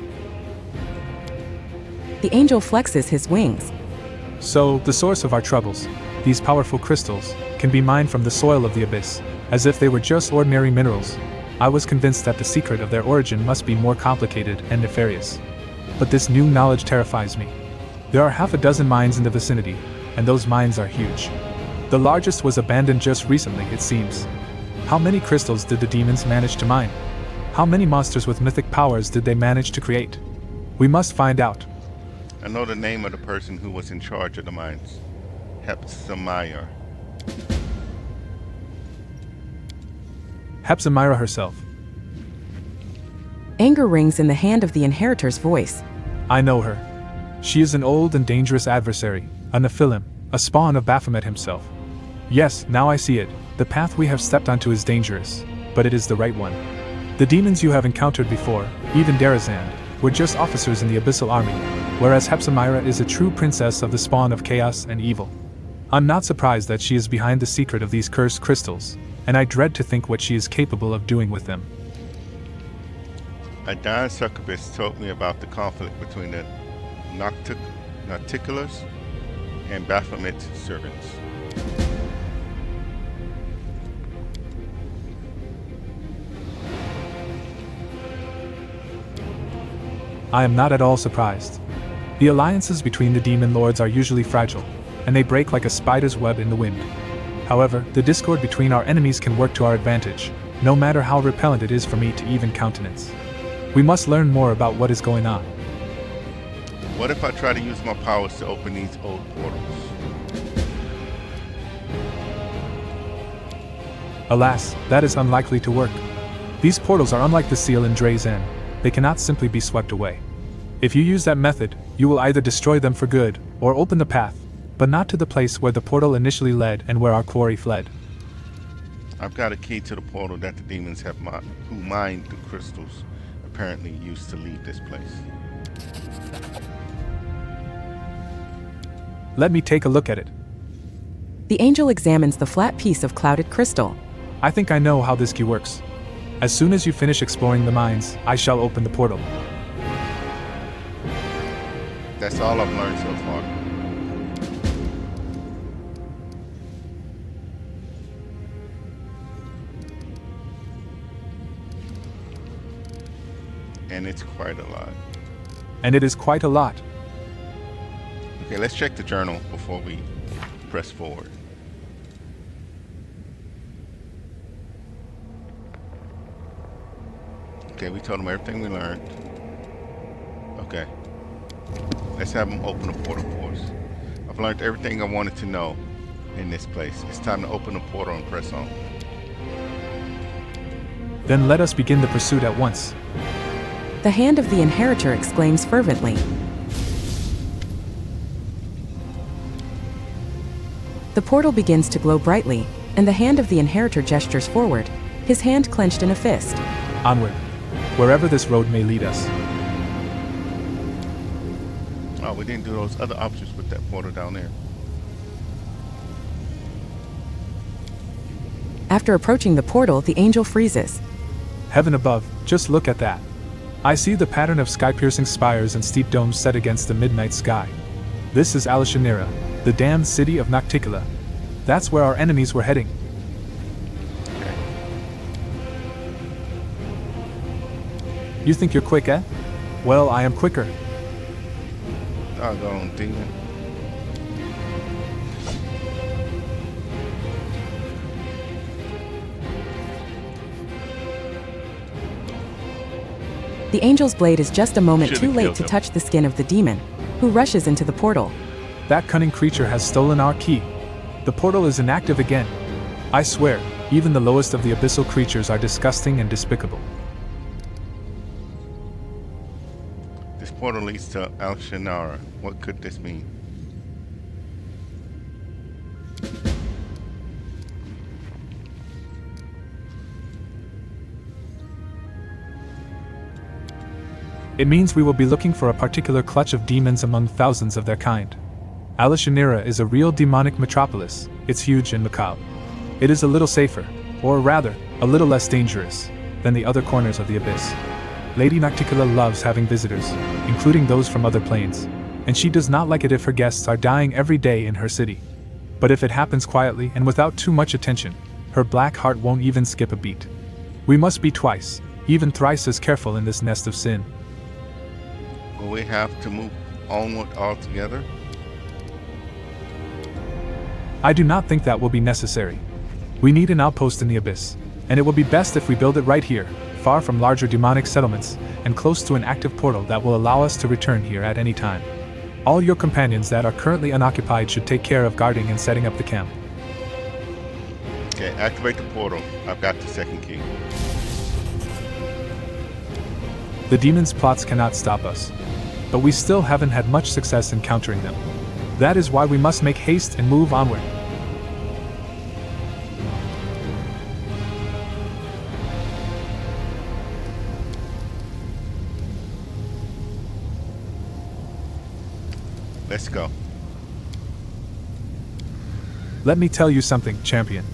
The angel flexes his wings. So, the source of our troubles, these powerful crystals, can be mined from the soil of the abyss, as if they were just ordinary minerals. I was convinced that the secret of their origin must be more complicated and nefarious. But this new knowledge terrifies me. There are half a dozen mines in the vicinity, and those mines are huge. The largest was abandoned just recently, it seems. How many crystals did the demons manage to mine? How many monsters with mythic powers did they manage to create? We must find out. I know the name of the person who was in charge of the mines. Hepzibah. Hepzibah herself. Anger rings in the hand of the inheritor's voice. I know her. She is an old and dangerous adversary, a Nephilim, a spawn of Baphomet himself. Yes, now I see it. The path we have stepped onto is dangerous, but it is the right one. The demons you have encountered before, even Darazand, were just officers in the Abyssal Army, whereas Hepzibah is a true princess of the spawn of chaos and evil. I'm not surprised that she is behind the secret of these cursed crystals, and I dread to think what she is capable of doing with them. A dying succubus told me about the conflict between the Nocticulars and Baphomet's servants. I am not at all surprised. The alliances between the demon lords are usually fragile, and they break like a spider's web in the wind. However, the discord between our enemies can work to our advantage, no matter how repellent it is for me to even countenance. We must learn more about what is going on. What if I try to use my powers to open these old portals? Alas, that is unlikely to work. These portals are unlike the seal in Dre's End. They cannot simply be swept away. If you use that method, you will either destroy them for good, or open the path, but not to the place where the portal initially led and where our quarry fled. I've got a key to the portal that the demons have who mined the crystals apparently used to leave this place. Let me take a look at it. The angel examines the flat piece of clouded crystal. I think I know how this key works. As soon as you finish exploring the mines, I shall open the portal. That's all I've learned so far. And it's quite a lot. And it is quite a lot. Okay, let's check the journal before we press forward. Okay, we told him everything we learned. Okay. Let's have him open the portal for us. I've learned everything I wanted to know in this place. It's time to open the portal and press on. Then let us begin the pursuit at once. The hand of the inheritor exclaims fervently. The portal begins to glow brightly, and the hand of the inheritor gestures forward, his hand clenched in a fist. Onward, wherever this road may lead us. Oh, we didn't do those other options with that portal down there. After approaching the portal, the angel freezes. Heaven above, just look at that. I see the pattern of sky-piercing spires and steep domes set against the midnight sky. This is Alishanira, the damned city of Nocticula. That's where our enemies were heading. You think you're quick, eh? Well, I am quicker. Doggone demon. The angel's blade is just a moment Should've too late killed to him. touch the skin of the demon, who rushes into the portal. That cunning creature has stolen our key. The portal is inactive again. I swear, even the lowest of the abyssal creatures are disgusting and despicable. This portal leads to Alshanara. What could this mean? It means we will be looking for a particular clutch of demons among thousands of their kind. Alishanira is a real demonic metropolis. It's huge and macabre. It is a little safer, or rather, a little less dangerous, than the other corners of the abyss. Lady Nocticula loves having visitors, including those from other planes, and she does not like it if her guests are dying every day in her city. But if it happens quietly and without too much attention, her black heart won't even skip a beat. We must be twice, even thrice as careful in this nest of sin. Will we have to move onward altogether? I do not think that will be necessary. We need an outpost in the abyss, and it will be best if we build it right here, far from larger demonic settlements, and close to an active portal that will allow us to return here at any time. All your companions that are currently unoccupied should take care of guarding and setting up the camp. Okay, activate the portal. I've got the second key. The demons' plots cannot stop us, but we still haven't had much success in countering them. That is why we must make haste and move onward. Let's go. Let me tell you something, champion.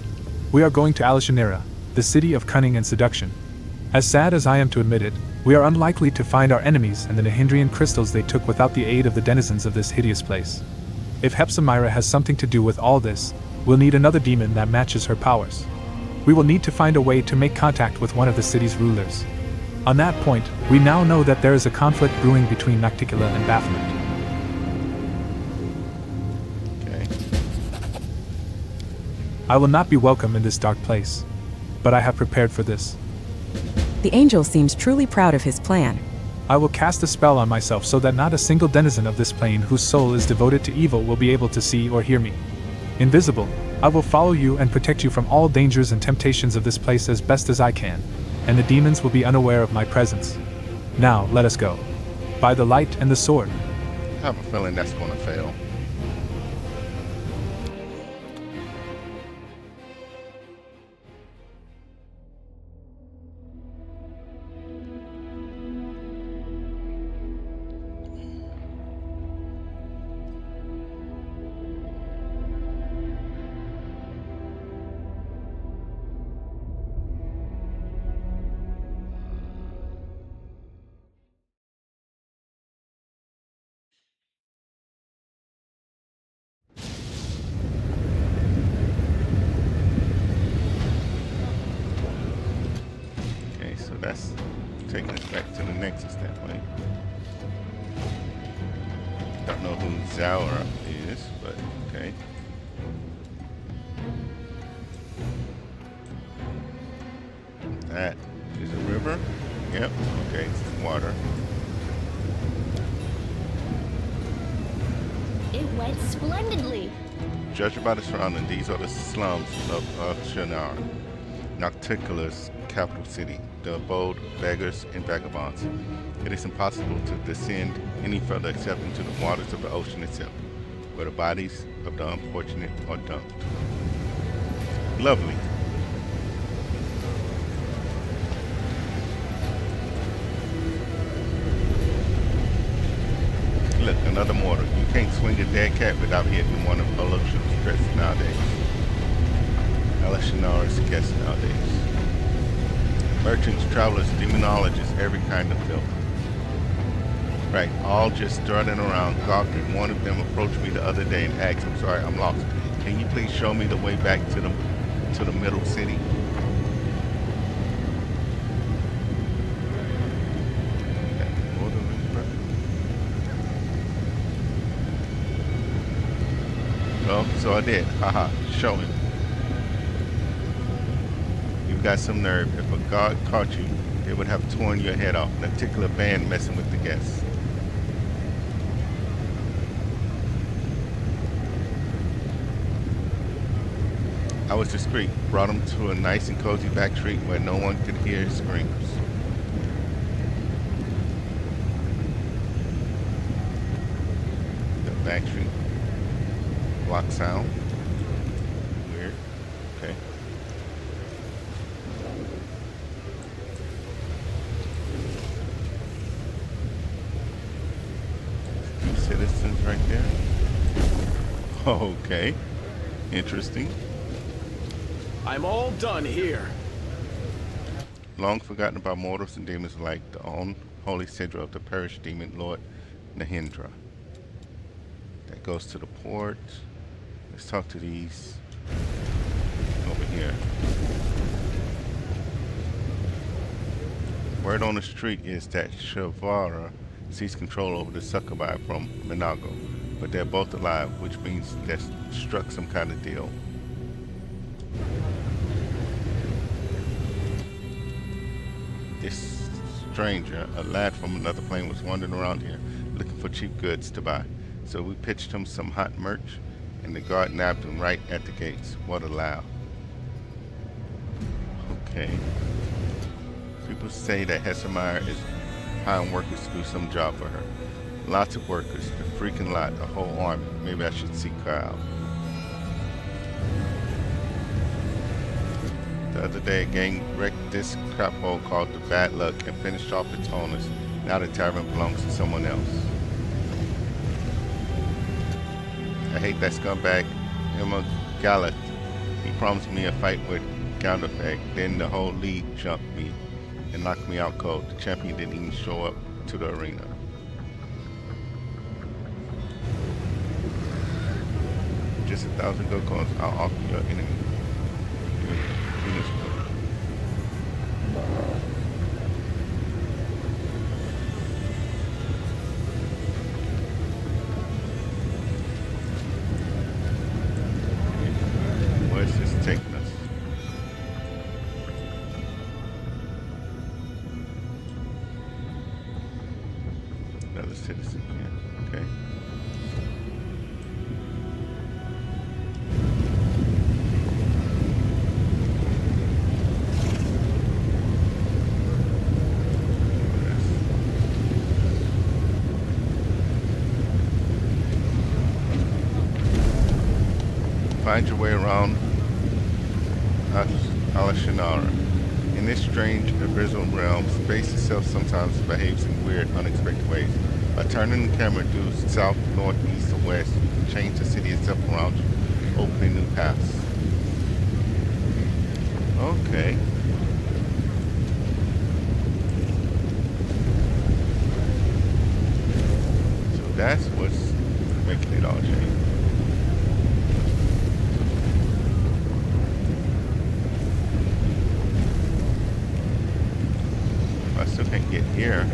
We are going to Alishanira, the city of cunning and seduction. As sad as I am to admit it, we are unlikely to find our enemies and the Nahindrian crystals they took without the aid of the denizens of this hideous place. If Hepsamira has something to do with all this, we'll need another demon that matches her powers. We will need to find a way to make contact with one of the city's rulers. On that point, we now know that there is a conflict brewing between Nocticula and Baphomet. Okay. I will not be welcome in this dark place, but I have prepared for this. The angel seems truly proud of his plan. I will cast a spell on myself so that not a single denizen of this plane whose soul is devoted to evil will be able to see or hear me. Invisible, I will follow you and protect you from all dangers and temptations of this place as best as I can, and the demons will be unaware of my presence. Now, let us go. By the light and the sword. I have a feeling that's going to fail. Okay, so that's taking us back to the Nexus that way. Don't know who Zaura is, but okay. That is a river. Yep, okay, it's water. It went splendidly. Judging by the surrounding, these are the slums of Shinar, Nocticula's capital city, the abode of beggars and vagabonds. It is impossible to descend any further except into the waters of the ocean itself, where the bodies of the unfortunate are dumped. Lovely. Look, another mortar. You can't swing a dead cat without hitting one of Voluptuous stress nowadays. Alashinaura's guest nowadays. Merchants, travelers, demonologists, every kind of filth. Right, all just strutting around, gawking. One of them approached me the other day and asked, "I'm sorry, I'm lost. Can you please show me the way back to the middle city?" Well, so I did. Haha, show him. You've got some nerve. If a god caught you, they would have torn your head off. A particular band messing with the guests. I was discreet, brought him to a nice and cozy back street where no one could hear his screams. The back street. Block sound. Weird. Okay. Two citizens right there. Okay. Interesting. I'm all done here. Long forgotten about mortals and demons like the unholy sigil of the perished demon lord Nahindra. That goes to the port. Let's talk to these over here. Word on the street is that Shavara seized control over the Succubi from Minago, but they're both alive, which means they've struck some kind of deal. This stranger, a lad from another plane, was wandering around here looking for cheap goods to buy. So we pitched him some hot merch, and the guard nabbed him right at the gates. What a laugh. Okay. People say that Hesselmeyer is hiring workers to do some job for her. Lots of workers, the freaking lot, a whole army. Maybe I should seek her out. The other day, a gang wrecked this crap hole called the Bad Luck and finished off its owners. Now the tavern belongs to someone else. I hate that scumbag, Emma Gallet. He promised me a fight with Counterfeit, then the whole league jumped me and knocked me out cold. The champion didn't even show up to the arena. Just 1,000 gold coins, I'll offer your enemy. Where's this taking us? Another citizen here, okay. Find your way around Alashinara. In this strange, abysmal realm, space itself sometimes behaves in weird, unexpected ways. By turning the camera due south, north, east, or west, you can change the city itself around you, opening new paths. Okay. So that's what's making it all change. I still can't get here.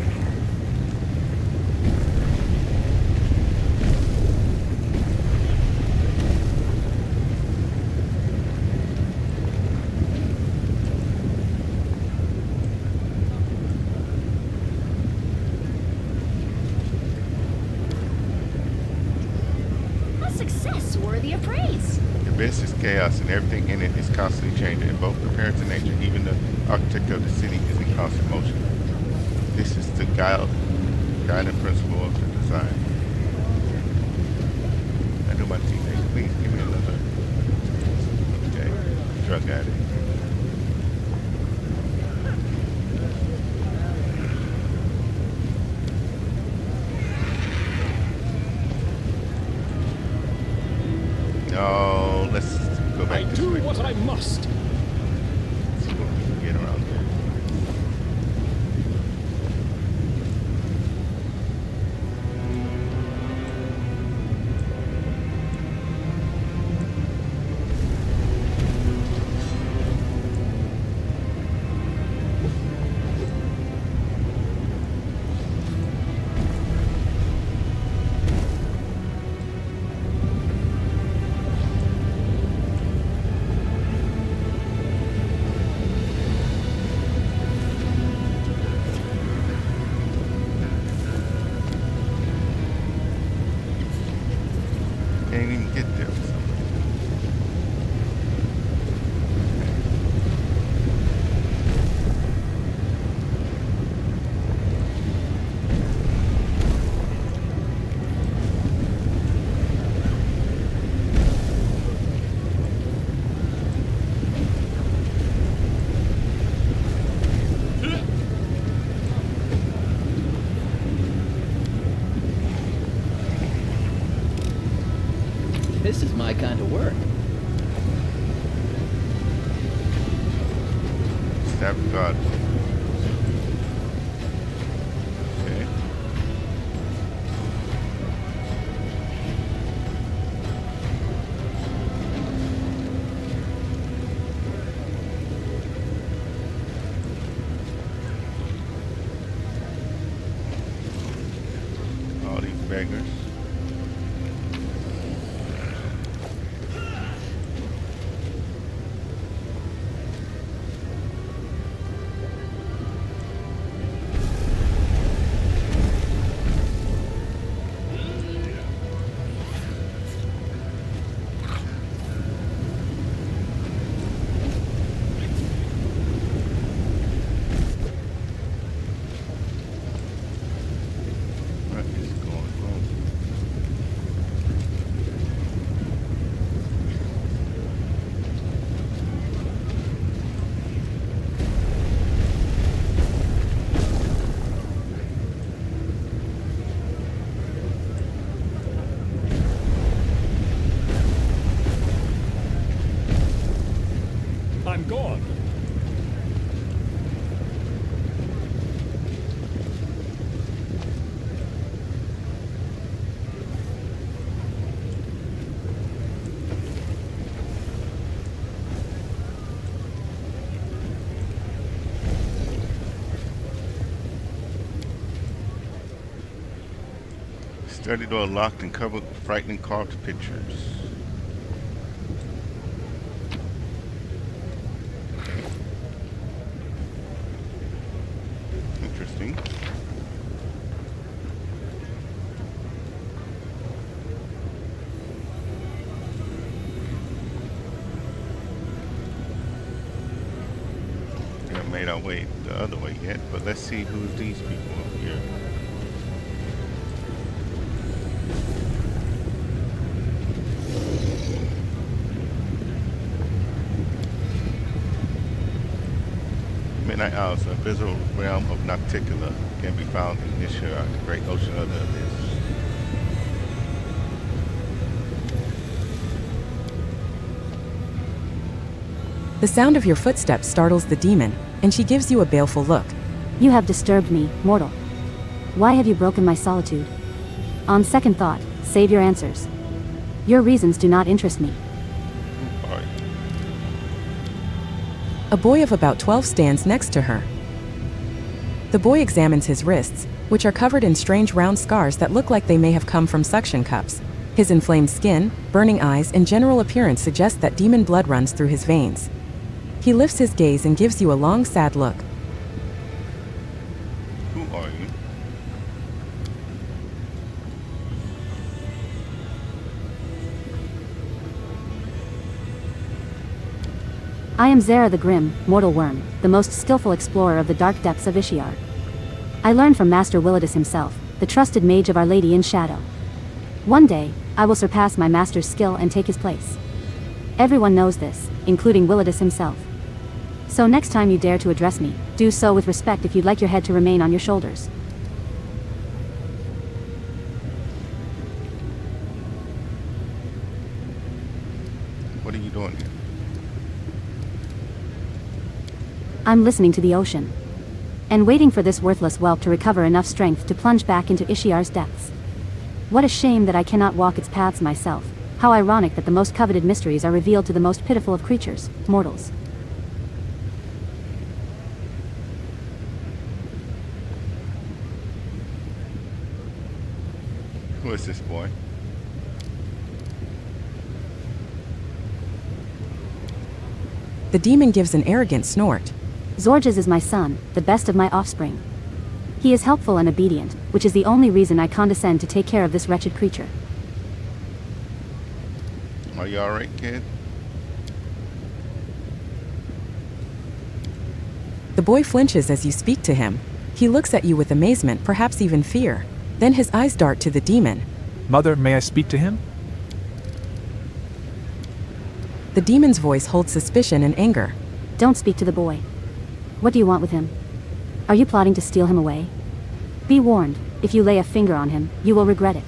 A success worthy of praise. The abyss is chaos and everything in it is constantly changing in both appearance and nature. Even the architecture of the city is in constant motion. This is the guiding principle of the design. I know my teammate, please give me another. Okay, drug addict. No, let's go back this way. but I must. Let's see what we can get around here. Can't even get there for some reason. This is my kind of work. Staff guard. Okay. All these beggars. What is going on? I'm gone. Study door locked and covered with frightening carved pictures. Interesting. We haven't made our way the other way yet, but let's see who's these people up here. Midnight Owls, a visible realm of Nocticula, can be found in Nishira, the great ocean of the abyss. The sound of your footsteps startles the demon, and she gives you a baleful look. You have disturbed me, mortal. Why have you broken my solitude? On second thought, save your answers. Your reasons do not interest me. Who are you? A boy of about 12 stands next to her. The boy examines his wrists, which are covered in strange round scars that look like they may have come from suction cups. His inflamed skin, burning eyes, and general appearance suggest that demon blood runs through his veins. He lifts his gaze and gives you a long, sad look. Who are you? I am Zera the Grim, mortal worm, the most skillful explorer of the dark depths of Ishiar. I learned from Master Willidus himself, the trusted mage of Our Lady in Shadow. One day, I will surpass my master's skill and take his place. Everyone knows this, including Willidus himself. So next time you dare to address me, do so with respect if you'd like your head to remain on your shoulders. What are you doing here? I'm listening to the ocean. And waiting for this worthless whelp to recover enough strength to plunge back into Ishiar's depths. What a shame that I cannot walk its paths myself. How ironic that the most coveted mysteries are revealed to the most pitiful of creatures, mortals. Who is this boy? The demon gives an arrogant snort. Zorges is my son, the best of my offspring. He is helpful and obedient, which is the only reason I condescend to take care of this wretched creature. Are you alright, kid? The boy flinches as you speak to him. He looks at you with amazement, perhaps even fear. Then his eyes dart to the demon. Mother, may I speak to him? The demon's voice holds suspicion and anger. Don't speak to the boy. What do you want with him? Are you plotting to steal him away? Be warned, if you lay a finger on him, you will regret it.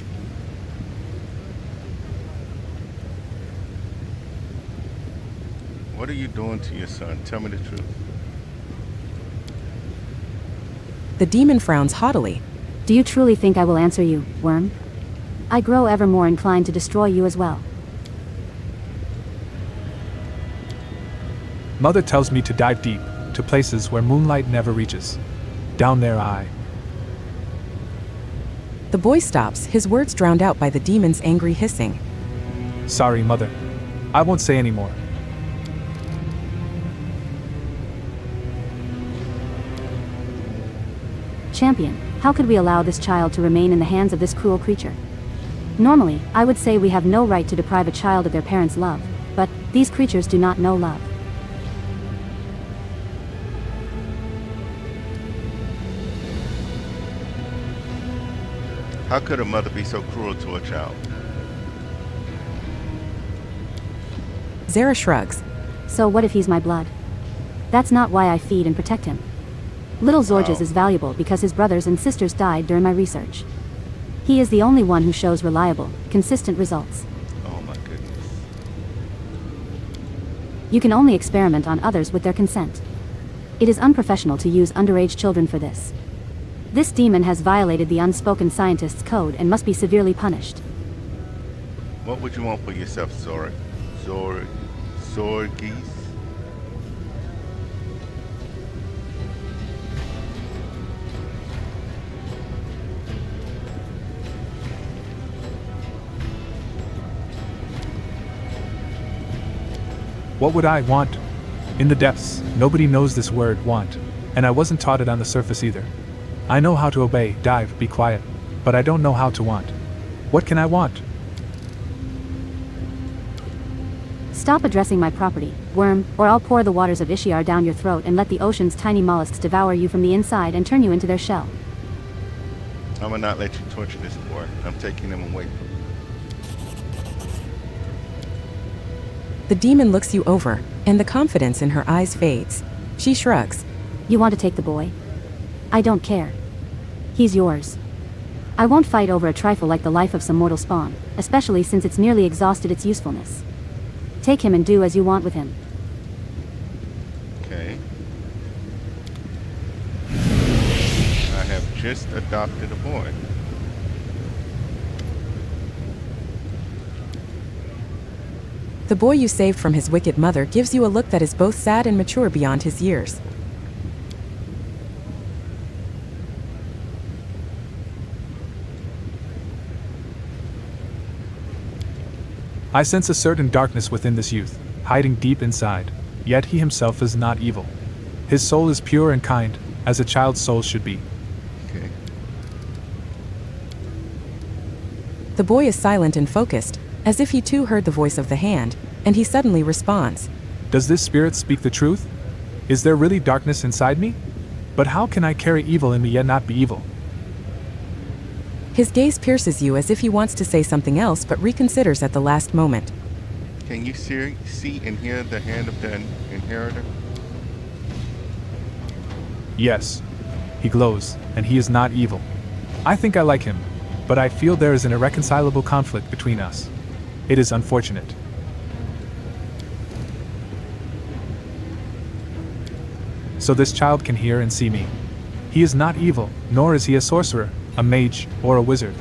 What are you doing to your son? Tell me the truth. The demon frowns haughtily. Do you truly think I will answer you, worm? I grow ever more inclined to destroy you as well. Mother tells me to dive deep, to places where moonlight never reaches. Down there The boy stops, his words drowned out by the demon's angry hissing. Sorry, Mother. I won't say any more. Champion, how could we allow this child to remain in the hands of this cruel creature? Normally, I would say we have no right to deprive a child of their parents' love, but these creatures do not know love. How could a mother be so cruel to a child? Zara shrugs. So what if he's my blood? That's not why I feed and protect him. Little Zorges is valuable because his brothers and sisters died during my research. He is the only one who shows reliable, consistent results. Oh my goodness. You can only experiment on others with their consent. It is unprofessional to use underage children for this. This demon has violated the unspoken scientist's code and must be severely punished. What would you want for yourself, Zorges? What would I want? In the depths, nobody knows this word, want, and I wasn't taught it on the surface either. I know how to obey, dive, be quiet, but I don't know how to want. What can I want? Stop addressing my property, worm, or I'll pour the waters of Ishiar down your throat and let the ocean's tiny mollusks devour you from the inside and turn you into their shell. I'm gonna not let you torture this boy. I'm taking him away from you. The demon looks you over, and the confidence in her eyes fades. She shrugs. You want to take the boy? I don't care. He's yours. I won't fight over a trifle like the life of some mortal spawn, especially since it's nearly exhausted its usefulness. Take him and do as you want with him. Okay. I have just adopted a boy. The boy you saved from his wicked mother gives you a look that is both sad and mature beyond his years. I sense a certain darkness within this youth, hiding deep inside, yet he himself is not evil. His soul is pure and kind, as a child's soul should be. Okay. The boy is silent and focused, as if he too heard the voice of the hand, and he suddenly responds. Does this spirit speak the truth? Is there really darkness inside me? But how can I carry evil in me yet not be evil? His gaze pierces you as if he wants to say something else but reconsiders at the last moment. Can you see and hear the hand of the inheritor? Yes. He glows, and he is not evil. I think I like him, but I feel there is an irreconcilable conflict between us. It is unfortunate. so this child can hear and see me. He is not evil, nor is he a sorcerer, a mage, or a wizard.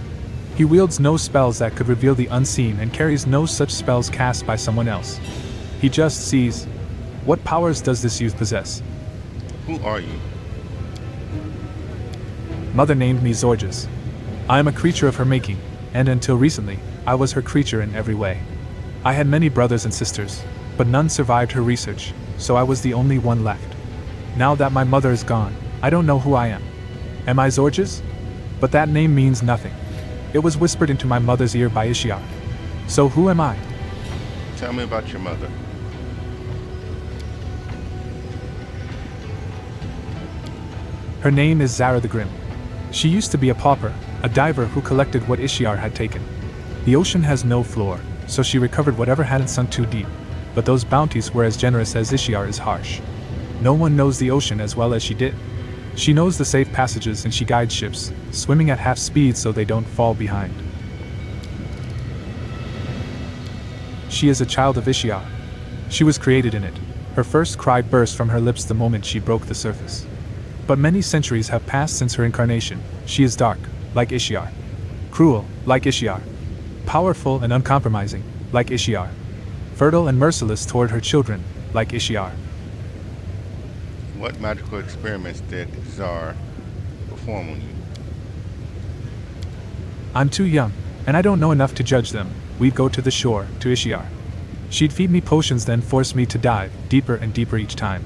He wields no spells that could reveal the unseen and carries no such spells cast by someone else. He just sees. What powers does this youth possess? Who are you? Mother named me Zorges. I am a creature of her making, and until recently, I was her creature in every way. I had many brothers and sisters, but none survived her research, so I was the only one left. Now that my mother is gone, I don't know who I am. Am I Zorges? But that name means nothing. It was whispered into my mother's ear by Ishiar. So who am I? Tell me about your mother. Her name is Zara the Grim. She used to be a pauper, a diver who collected what Ishiar had taken. The ocean has no floor, so she recovered whatever hadn't sunk too deep, but those bounties were as generous as Ishiar is harsh. No one knows the ocean as well as she did. She knows the safe passages and she guides ships, swimming at half speed so they don't fall behind. She is a child of Ishiar. She was created in it. Her first cry burst from her lips the moment she broke the surface. But many centuries have passed since her incarnation. She is dark, like Ishiar. Cruel, like Ishiar. Powerful and uncompromising, like Ishiar. Fertile and merciless toward her children, like Ishiar. What magical experiments did Zar perform on you? I'm too young, and I don't know enough to judge them. We'd go to the shore, to Ishiar. She'd feed me potions, then force me to dive, deeper and deeper each time.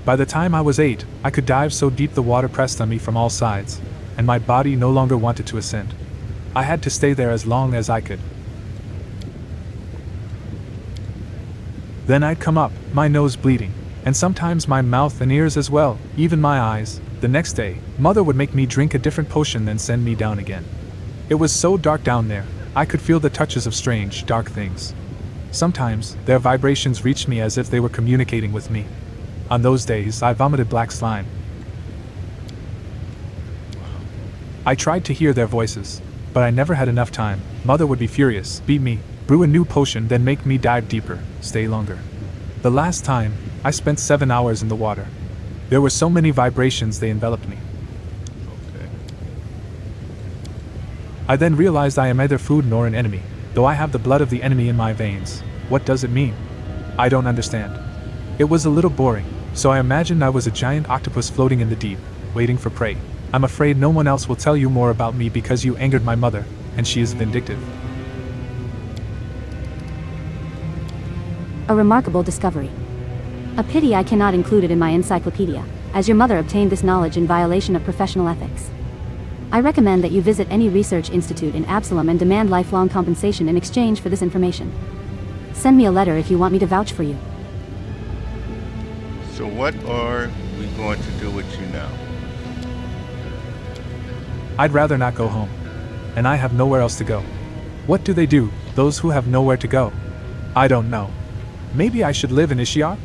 By the time I was 8, I could dive so deep the water pressed on me from all sides, and my body no longer wanted to ascend. I had to stay there as long as I could. Then I'd come up, my nose bleeding, and sometimes my mouth and ears as well, even my eyes. The next day, Mother would make me drink a different potion then send me down again. It was so dark down there, I could feel the touches of strange, dark things. Sometimes, their vibrations reached me as if they were communicating with me. On those days, I vomited black slime. I tried to hear their voices, but I never had enough time. Mother would be furious, beat me, brew a new potion, then make me dive deeper, stay longer. The last time, I spent 7 hours in the water. There were so many vibrations they enveloped me. Okay. I then realized I am neither food nor an enemy, though I have the blood of the enemy in my veins. What does it mean? I don't understand. It was a little boring, so I imagined I was a giant octopus floating in the deep, waiting for prey. I'm afraid no one else will tell you more about me because you angered my mother, and she is vindictive. A remarkable discovery. A pity I cannot include it in my encyclopedia, as your mother obtained this knowledge in violation of professional ethics. I recommend that you visit any research institute in Absalom and demand lifelong compensation in exchange for this information. Send me a letter if you want me to vouch for you. So what are we going to do with you now? I'd rather not go home. And I have nowhere else to go. What do they do, those who have nowhere to go? I don't know. Maybe I should live in Ishiar?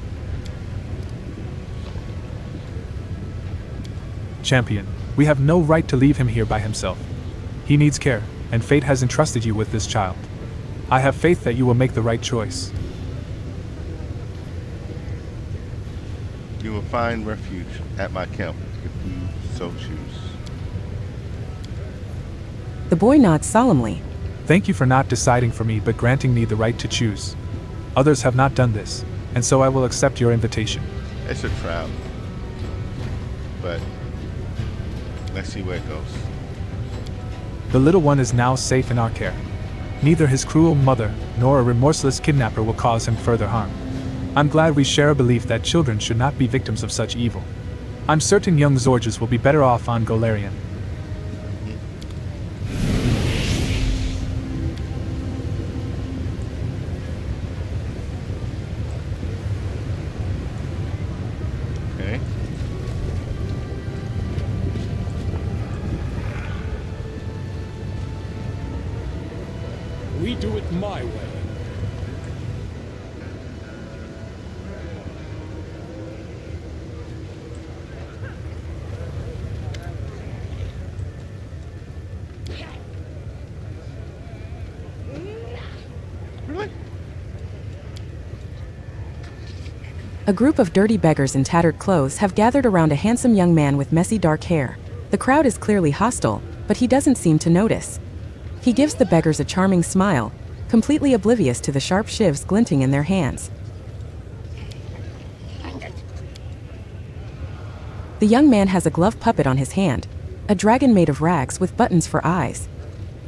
Champion, we have no right to leave him here by himself. He needs care, and fate has entrusted you with this child. I have faith that you will make the right choice. You will find refuge at my camp if you so choose. The boy nods solemnly. Thank you for not deciding for me but granting me the right to choose. Others have not done this, and so I will accept your invitation. It's a trial, but let's see where it goes. The little one is now safe in our care. Neither his cruel mother nor a remorseless kidnapper will cause him further harm. I'm glad we share a belief that children should not be victims of such evil. I'm certain young Zorges will be better off on Golarion. Okay. We do it my way. Really? A group of dirty beggars in tattered clothes have gathered around a handsome young man with messy dark hair. The crowd is clearly hostile, but he doesn't seem to notice. He gives the beggars a charming smile, completely oblivious to the sharp shivs glinting in their hands. The young man has a glove puppet on his hand, a dragon made of rags with buttons for eyes.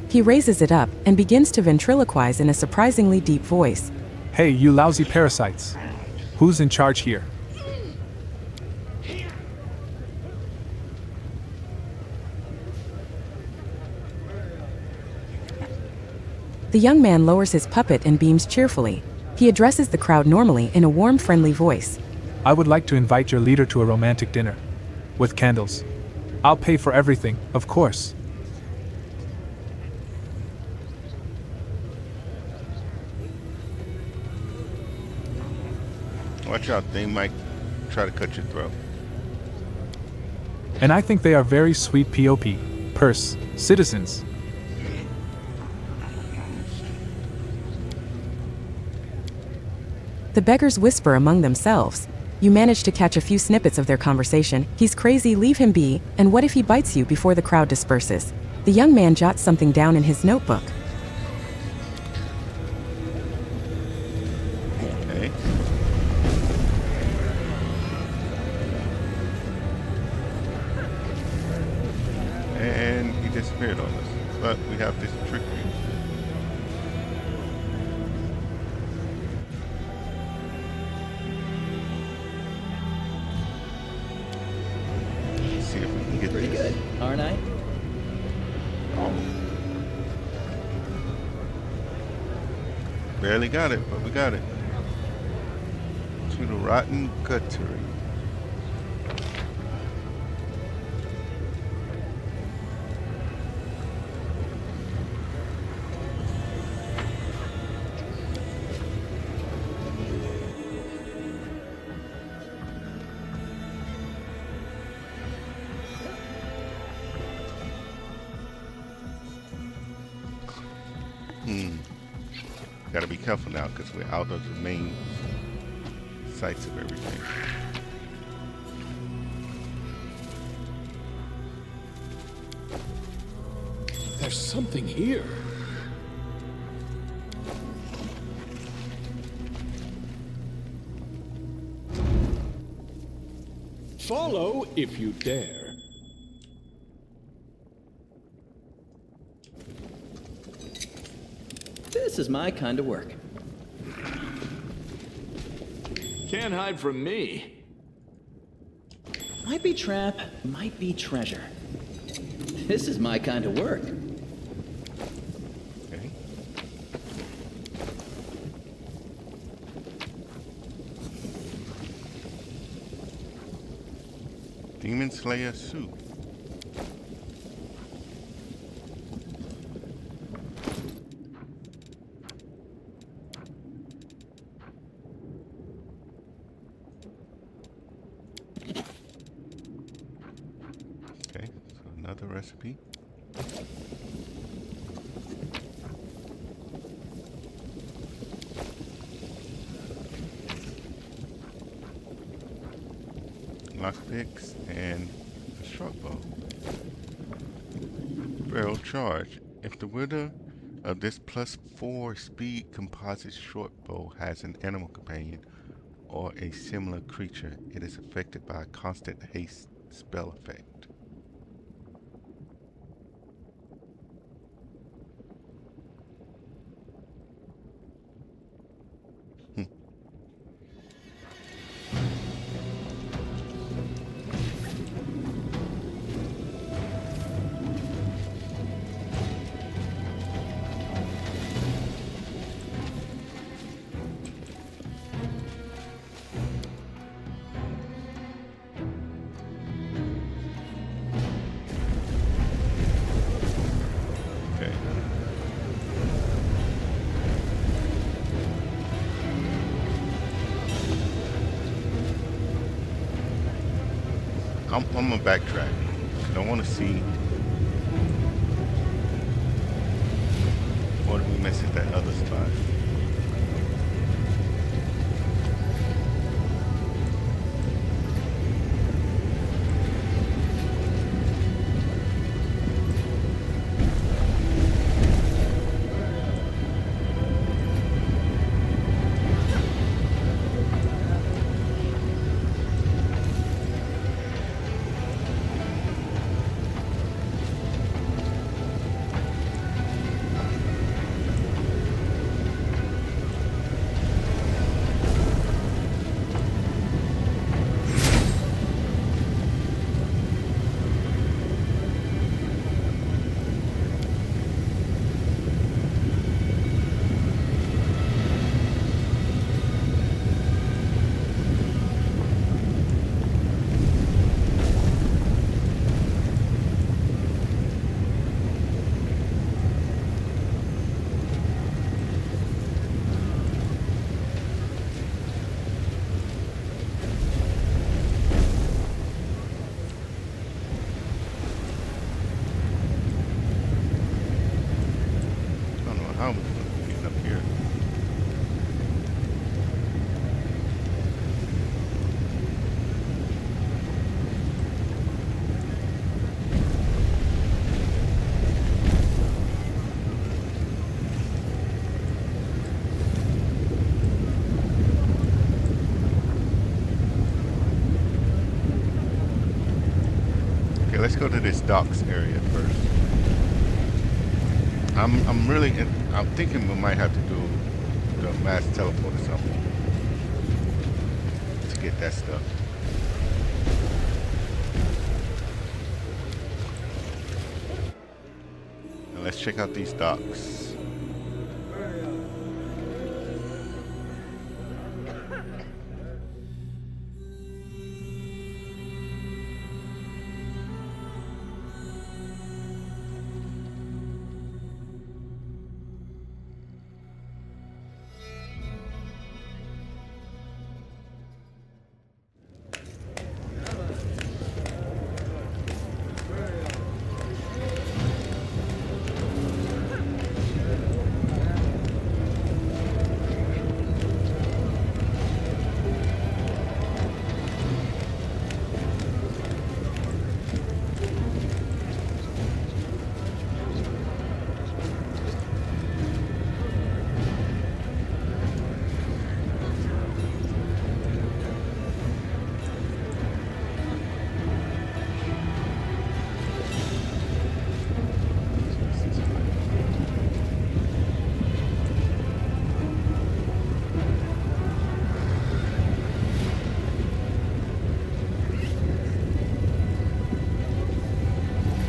He raises it up and begins to ventriloquize in a surprisingly deep voice. Hey, you lousy parasites. Who's in charge here? The young man lowers his puppet and beams cheerfully. He addresses the crowd normally in a warm, friendly voice. I would like to invite your leader to a romantic dinner. With candles. I'll pay for everything, of course. Watch out, they might try to cut your throat. And I think they are very sweet purse citizens. The beggars whisper among themselves. You manage to catch a few snippets of their conversation. He's crazy, leave him be, and what if he bites you before the crowd disperses? The young man jots something down in his notebook. Okay. And he disappeared on us. But we have this trickery. See if we can get Pretty this. good, aren't I? Barely got it, but we got it. To the rotten guttery. Gotta be careful now because we're out of the main sites of everything. There's something here. Follow if you dare. This is my kind of work. Can't hide from me. Might be trap, might be treasure. This is my kind of work. Okay. Demon Slayer suit. Okay, so another recipe. Lockpicks and a short bow. Barrel charge. If the wielder of this +4 speed composite short bow has an animal companion or a similar creature, it is affected by a constant haste spell effect. Okay. I'm gonna backtrack. I don't want to see what did we miss at that other spot. how we're going to get up here. Okay, let's go to this docks area first. I'm thinking we might have to do the mass teleport or something to get that stuff. Now let's check out these docks.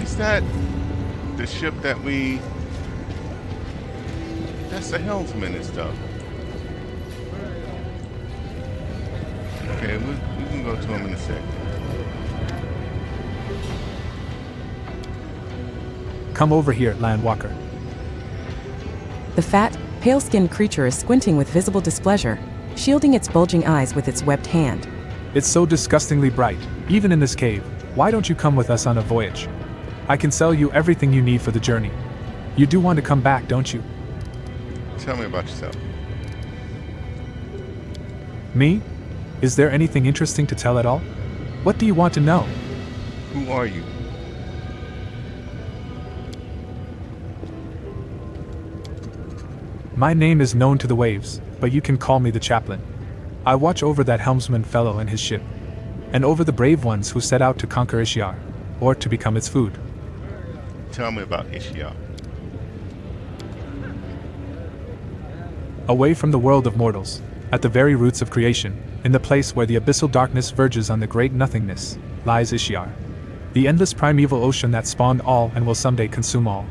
Is that the ship that that's the helmsman and stuff. Okay, we can go to him in a second. Come over here, Landwalker. The fat, pale-skinned creature is squinting with visible displeasure, shielding its bulging eyes with its webbed hand. It's so disgustingly bright, even in this cave. Why don't you come with us on a voyage? I can sell you everything you need for the journey. You do want to come back, don't you? Tell me about yourself. Me? Is there anything interesting to tell at all? What do you want to know? Who are you? My name is known to the waves, but you can call me the chaplain. I watch over that helmsman fellow and his ship, and over the brave ones who set out to conquer Ishiar, or to become its food. Tell me about Ishiar. Away from the world of mortals, at the very roots of creation, in the place where the abyssal darkness verges on the great nothingness, lies Ishiar, the endless primeval ocean that spawned all and will someday consume all.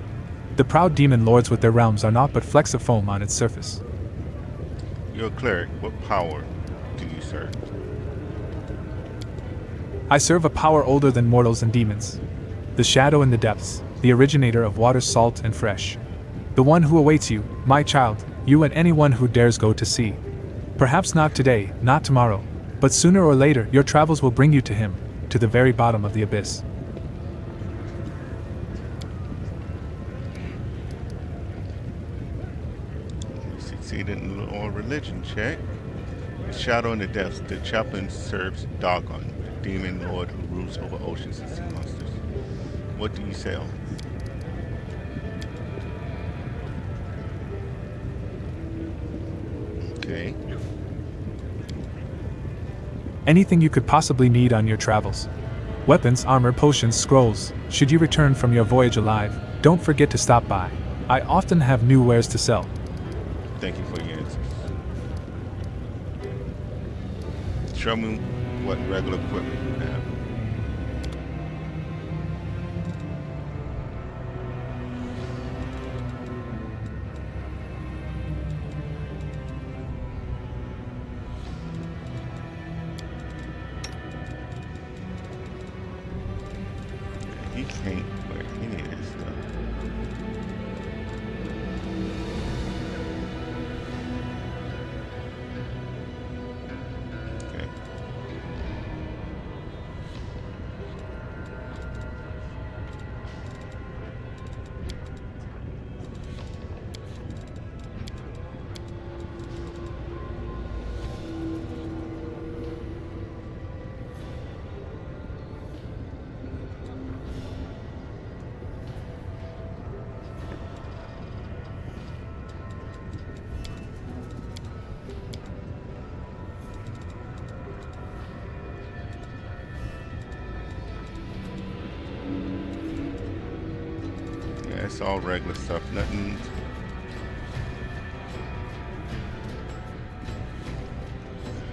The proud demon lords with their realms are naught but flecks of foam on its surface. You're a cleric. What power do you serve? I serve a power older than mortals and demons. The shadow in the depths, the originator of waters salt and fresh. The one who awaits you, my child, you and anyone who dares go to sea. Perhaps not today, not tomorrow, but sooner or later your travels will bring you to him, to the very bottom of the abyss. You succeeded in the oral religion check. The shadow in the depths. The chaplain serves Dagon, the demon lord who rules over oceans and sea monsters. What do you sell? Okay. Anything you could possibly need on your travels. Weapons, armor, potions, scrolls. Should you return from your voyage alive, don't forget to stop by. I often have new wares to sell. Thank you for your answers. Show me what regular equipment you have. He can't wear any of this stuff. Okay. Yeah, it's all regular stuff. Nothing.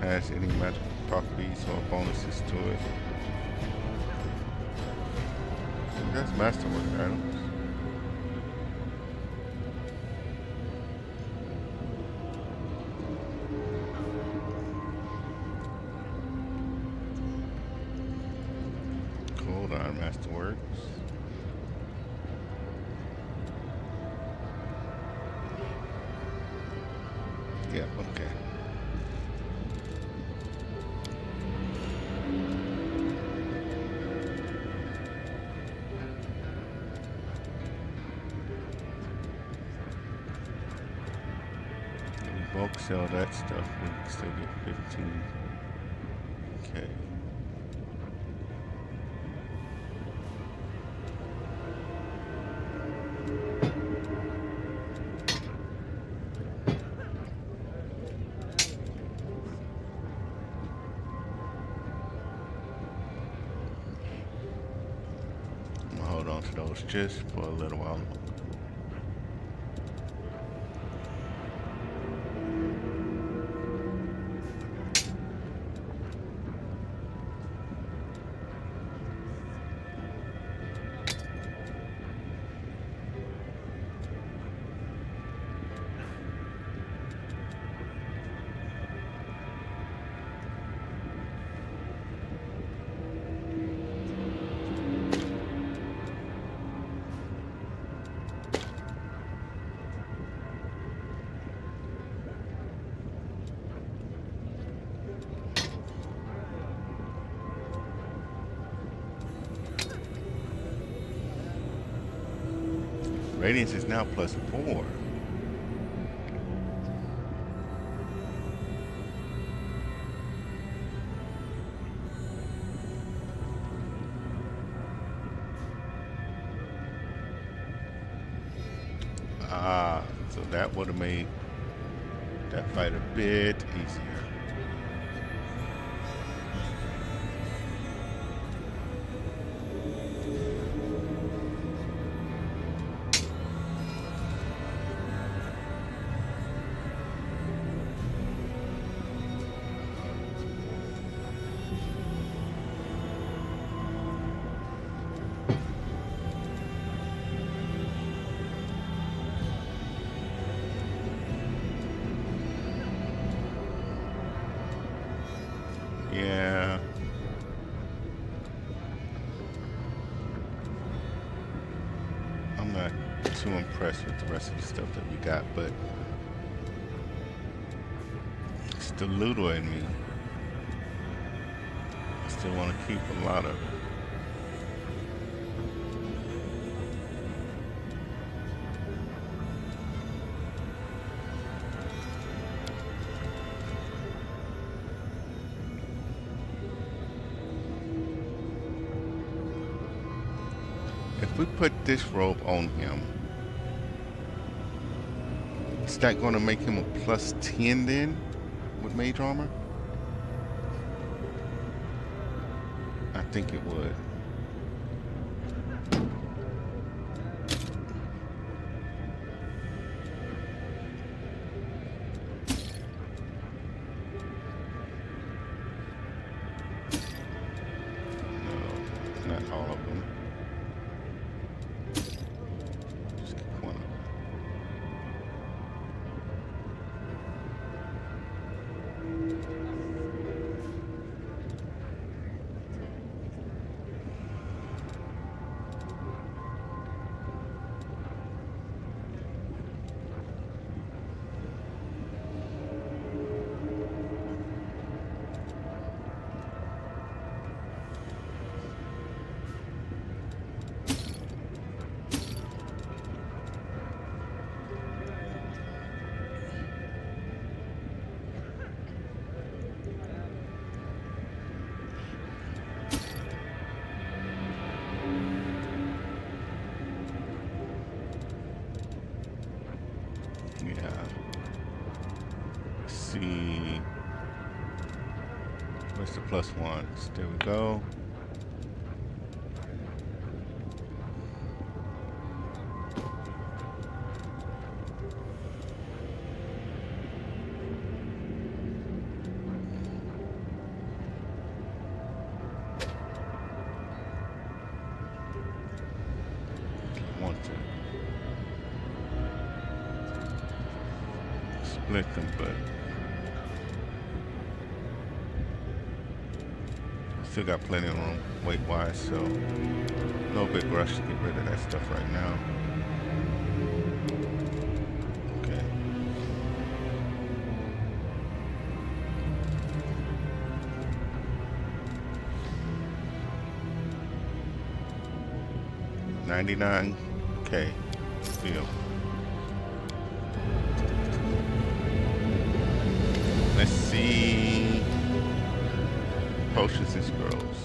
Has any magical properties or bonuses to it. That's masterwork items. Hold on, masterworks. Yeah, okay. Bulk sell that stuff, we can still get 15. Okay. I'm gonna hold on to those just for a little while. Radiance is now +4. Ah, so that would have made that fight a bit easier. Yeah. I'm not too impressed with the rest of the stuff that we got, but it's the Ludo in me. I still want to keep a lot of it. If we put this robe on him, is that going to make him a +10 then with mage armor? I think it would. No, not all of them. Just keep one of them. Yeah. Let's see. Where's the +1s? There we go. split them, but still got plenty of room weight-wise, so no big rush to get rid of that stuff right now. Okay. $99K deal. Let's see. Potions and scrolls.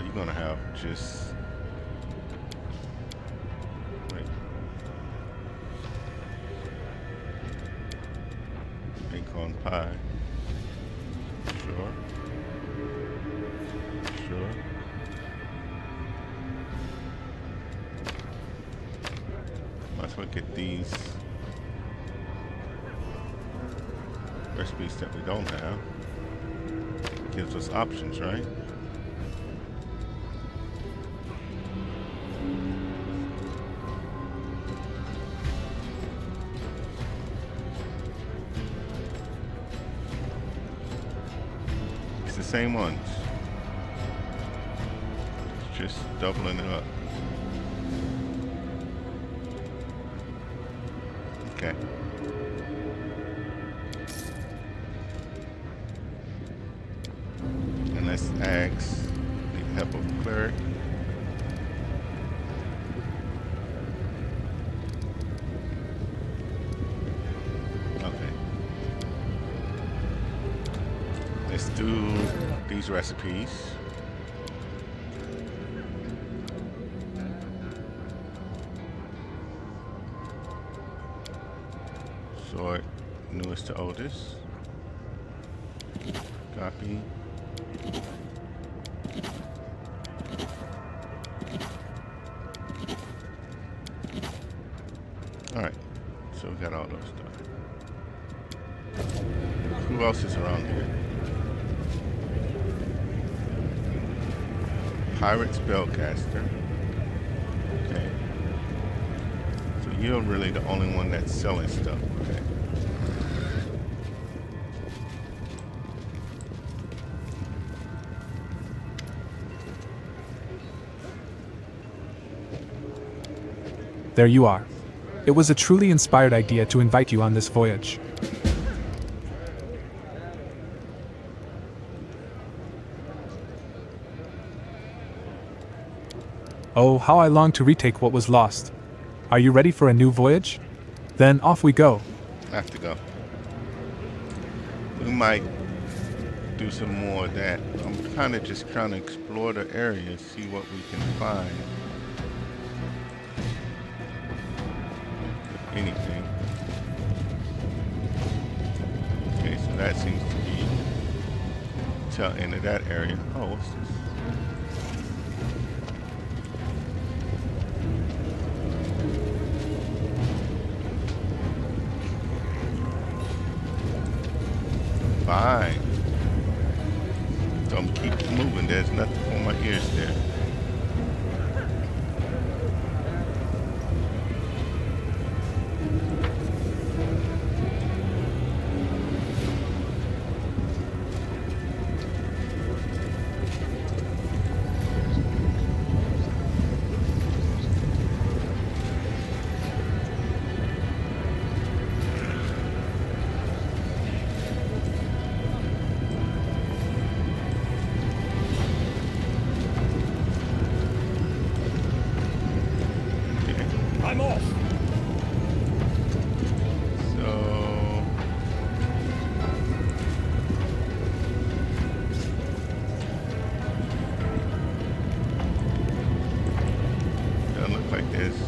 You're gonna have just wait. Acorn pie. Sure. Sure. Might as well get these recipes that we don't have. Gives us options, right? It's the same ones. It's just doubling it up. Okay. And let's ask the help of cleric. Okay. Let's do these recipes. Sort newest to oldest. Copy. Alright, so we got all those stuff. Who else is around here? Pirate Spellcaster. Okay. So you're really the only one that's selling stuff, okay? There you are. It was a truly inspired idea to invite you on this voyage. Oh, how I long to retake what was lost. Are you ready for a new voyage? Then off we go. I have to go. We might do some more of that. I'm kind of just trying to explore the area, see what we can find. If anything. Okay, so that seems to be tail end of that area. Oh, what's this? Fine. So I'm keep moving. There's nothing for my ears there. I'm off. So doesn't look like there's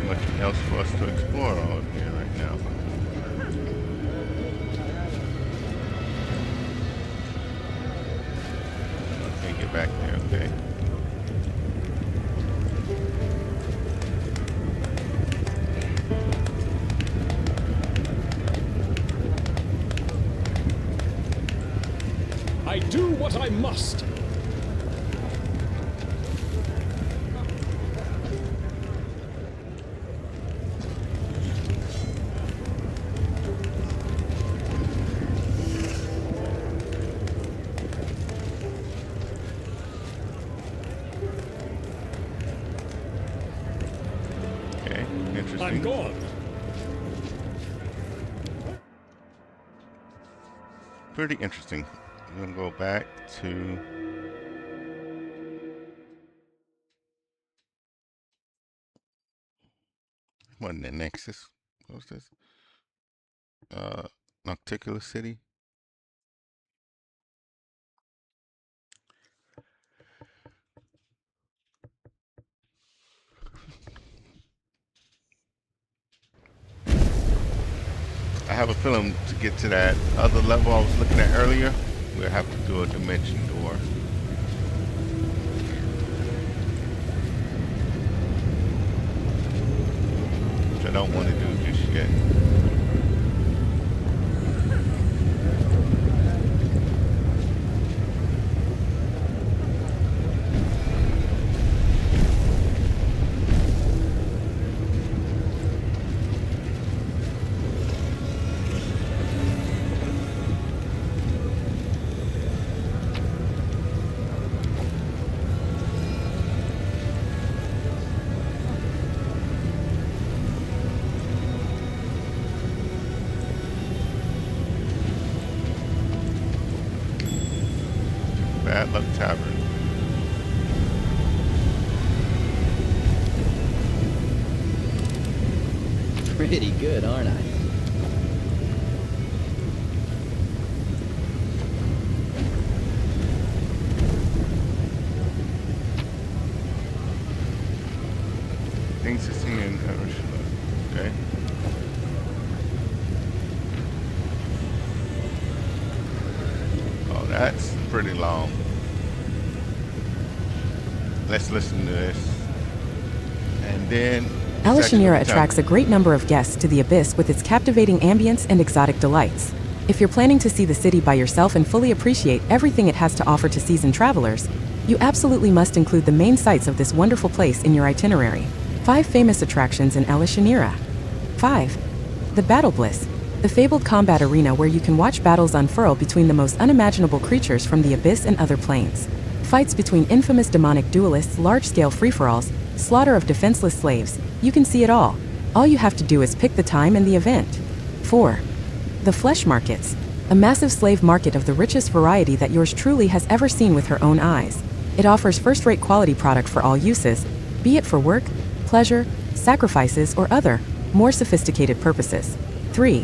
much else for us to explore out here right now. Can't get back there, okay. I do what I must. I'm gone. Pretty interesting. I'm gonna go back to what in the Nexus? What was this? Nocticular City. I have a feeling to get to that other level I was looking at earlier, we'll have to do a dimension door. Which I don't want to do just yet. Bad Luck Tavern. Pretty good, aren't I? Things to see in Hiroshima. Okay. Oh, that's pretty long. Let's listen to this. And then Alashynira attracts a great number of guests to the Abyss with its captivating ambience and exotic delights. If you're planning to see the city by yourself and fully appreciate everything it has to offer to seasoned travelers, you absolutely must include the main sights of this wonderful place in your itinerary. 5 famous attractions in Alashynira. 5. The Battle Bliss, the fabled combat arena where you can watch battles unfurl between the most unimaginable creatures from the Abyss and other planes. Fights between infamous demonic duelists, large-scale free-for-alls, slaughter of defenseless slaves, you can see it all. All you have to do is pick the time and the event. 4. The Flesh Markets, a massive slave market of the richest variety that yours truly has ever seen with her own eyes. It offers first-rate quality product for all uses, be it for work, pleasure, sacrifices, or other, more sophisticated purposes. 3.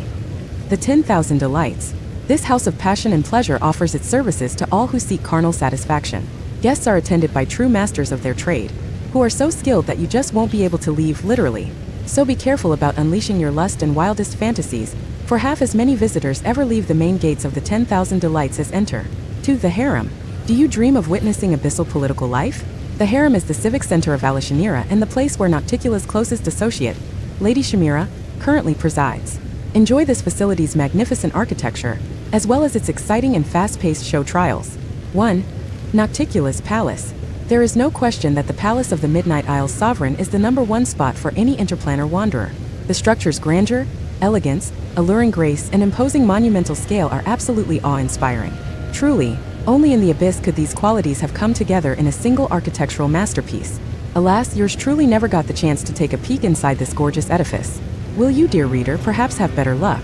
The 10,000 Delights. This house of passion and pleasure offers its services to all who seek carnal satisfaction. Guests are attended by true masters of their trade, who are so skilled that you just won't be able to leave, literally. So be careful about unleashing your lust and wildest fantasies, for half as many visitors ever leave the main gates of the 10,000 Delights as enter. 2. The Harem. Do you dream of witnessing abyssal political life? The Harem is the civic center of Alashynira and the place where Nocticula's closest associate, Lady Shamira, currently presides. Enjoy this facility's magnificent architecture, as well as its exciting and fast-paced show trials. 1. Nocticula's Palace. There is no question that the Palace of the Midnight Isle's sovereign is the #1 spot for any interplanar wanderer. The structure's grandeur, elegance, alluring grace, and imposing monumental scale are absolutely awe-inspiring. Truly, only in the Abyss could these qualities have come together in a single architectural masterpiece. Alas, yours truly never got the chance to take a peek inside this gorgeous edifice. Will you, dear reader, perhaps have better luck?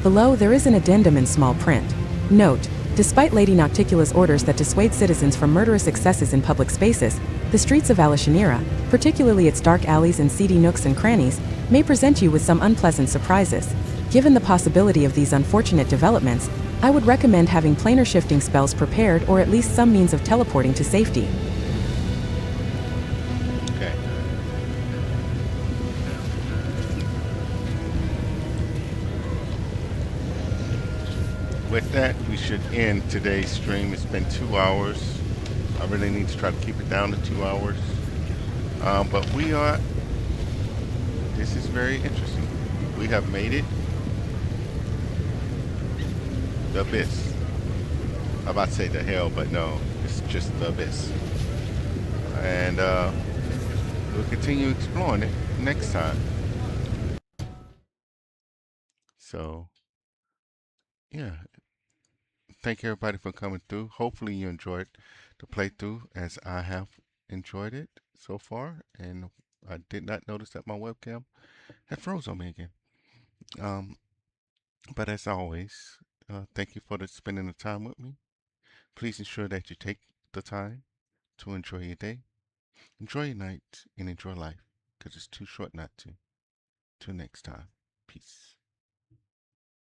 Below, there is an addendum in small print. Note: despite Lady Nocticula's orders that dissuade citizens from murderous excesses in public spaces, the streets of Alashynira, particularly its dark alleys and seedy nooks and crannies, may present you with some unpleasant surprises. Given the possibility of these unfortunate developments, I would recommend having planar shifting spells prepared or at least some means of teleporting to safety. Okay. With that, we should end today's stream. It's been 2 hours. I really need to try to keep it down to 2 hours. But this is very interesting. We have made it. The Abyss. I'm about to say the hell, but no, it's just the Abyss. And we'll continue exploring it next time. So, yeah. Thank everybody for coming through. Hopefully you enjoyed the playthrough as I have enjoyed it so far. And I did not notice that my webcam That froze on me again. Um, but as always, thank you for spending the time with me. Please ensure that you take the time to enjoy your day, enjoy your night, and enjoy life, because it's too short not to. Till next time, peace.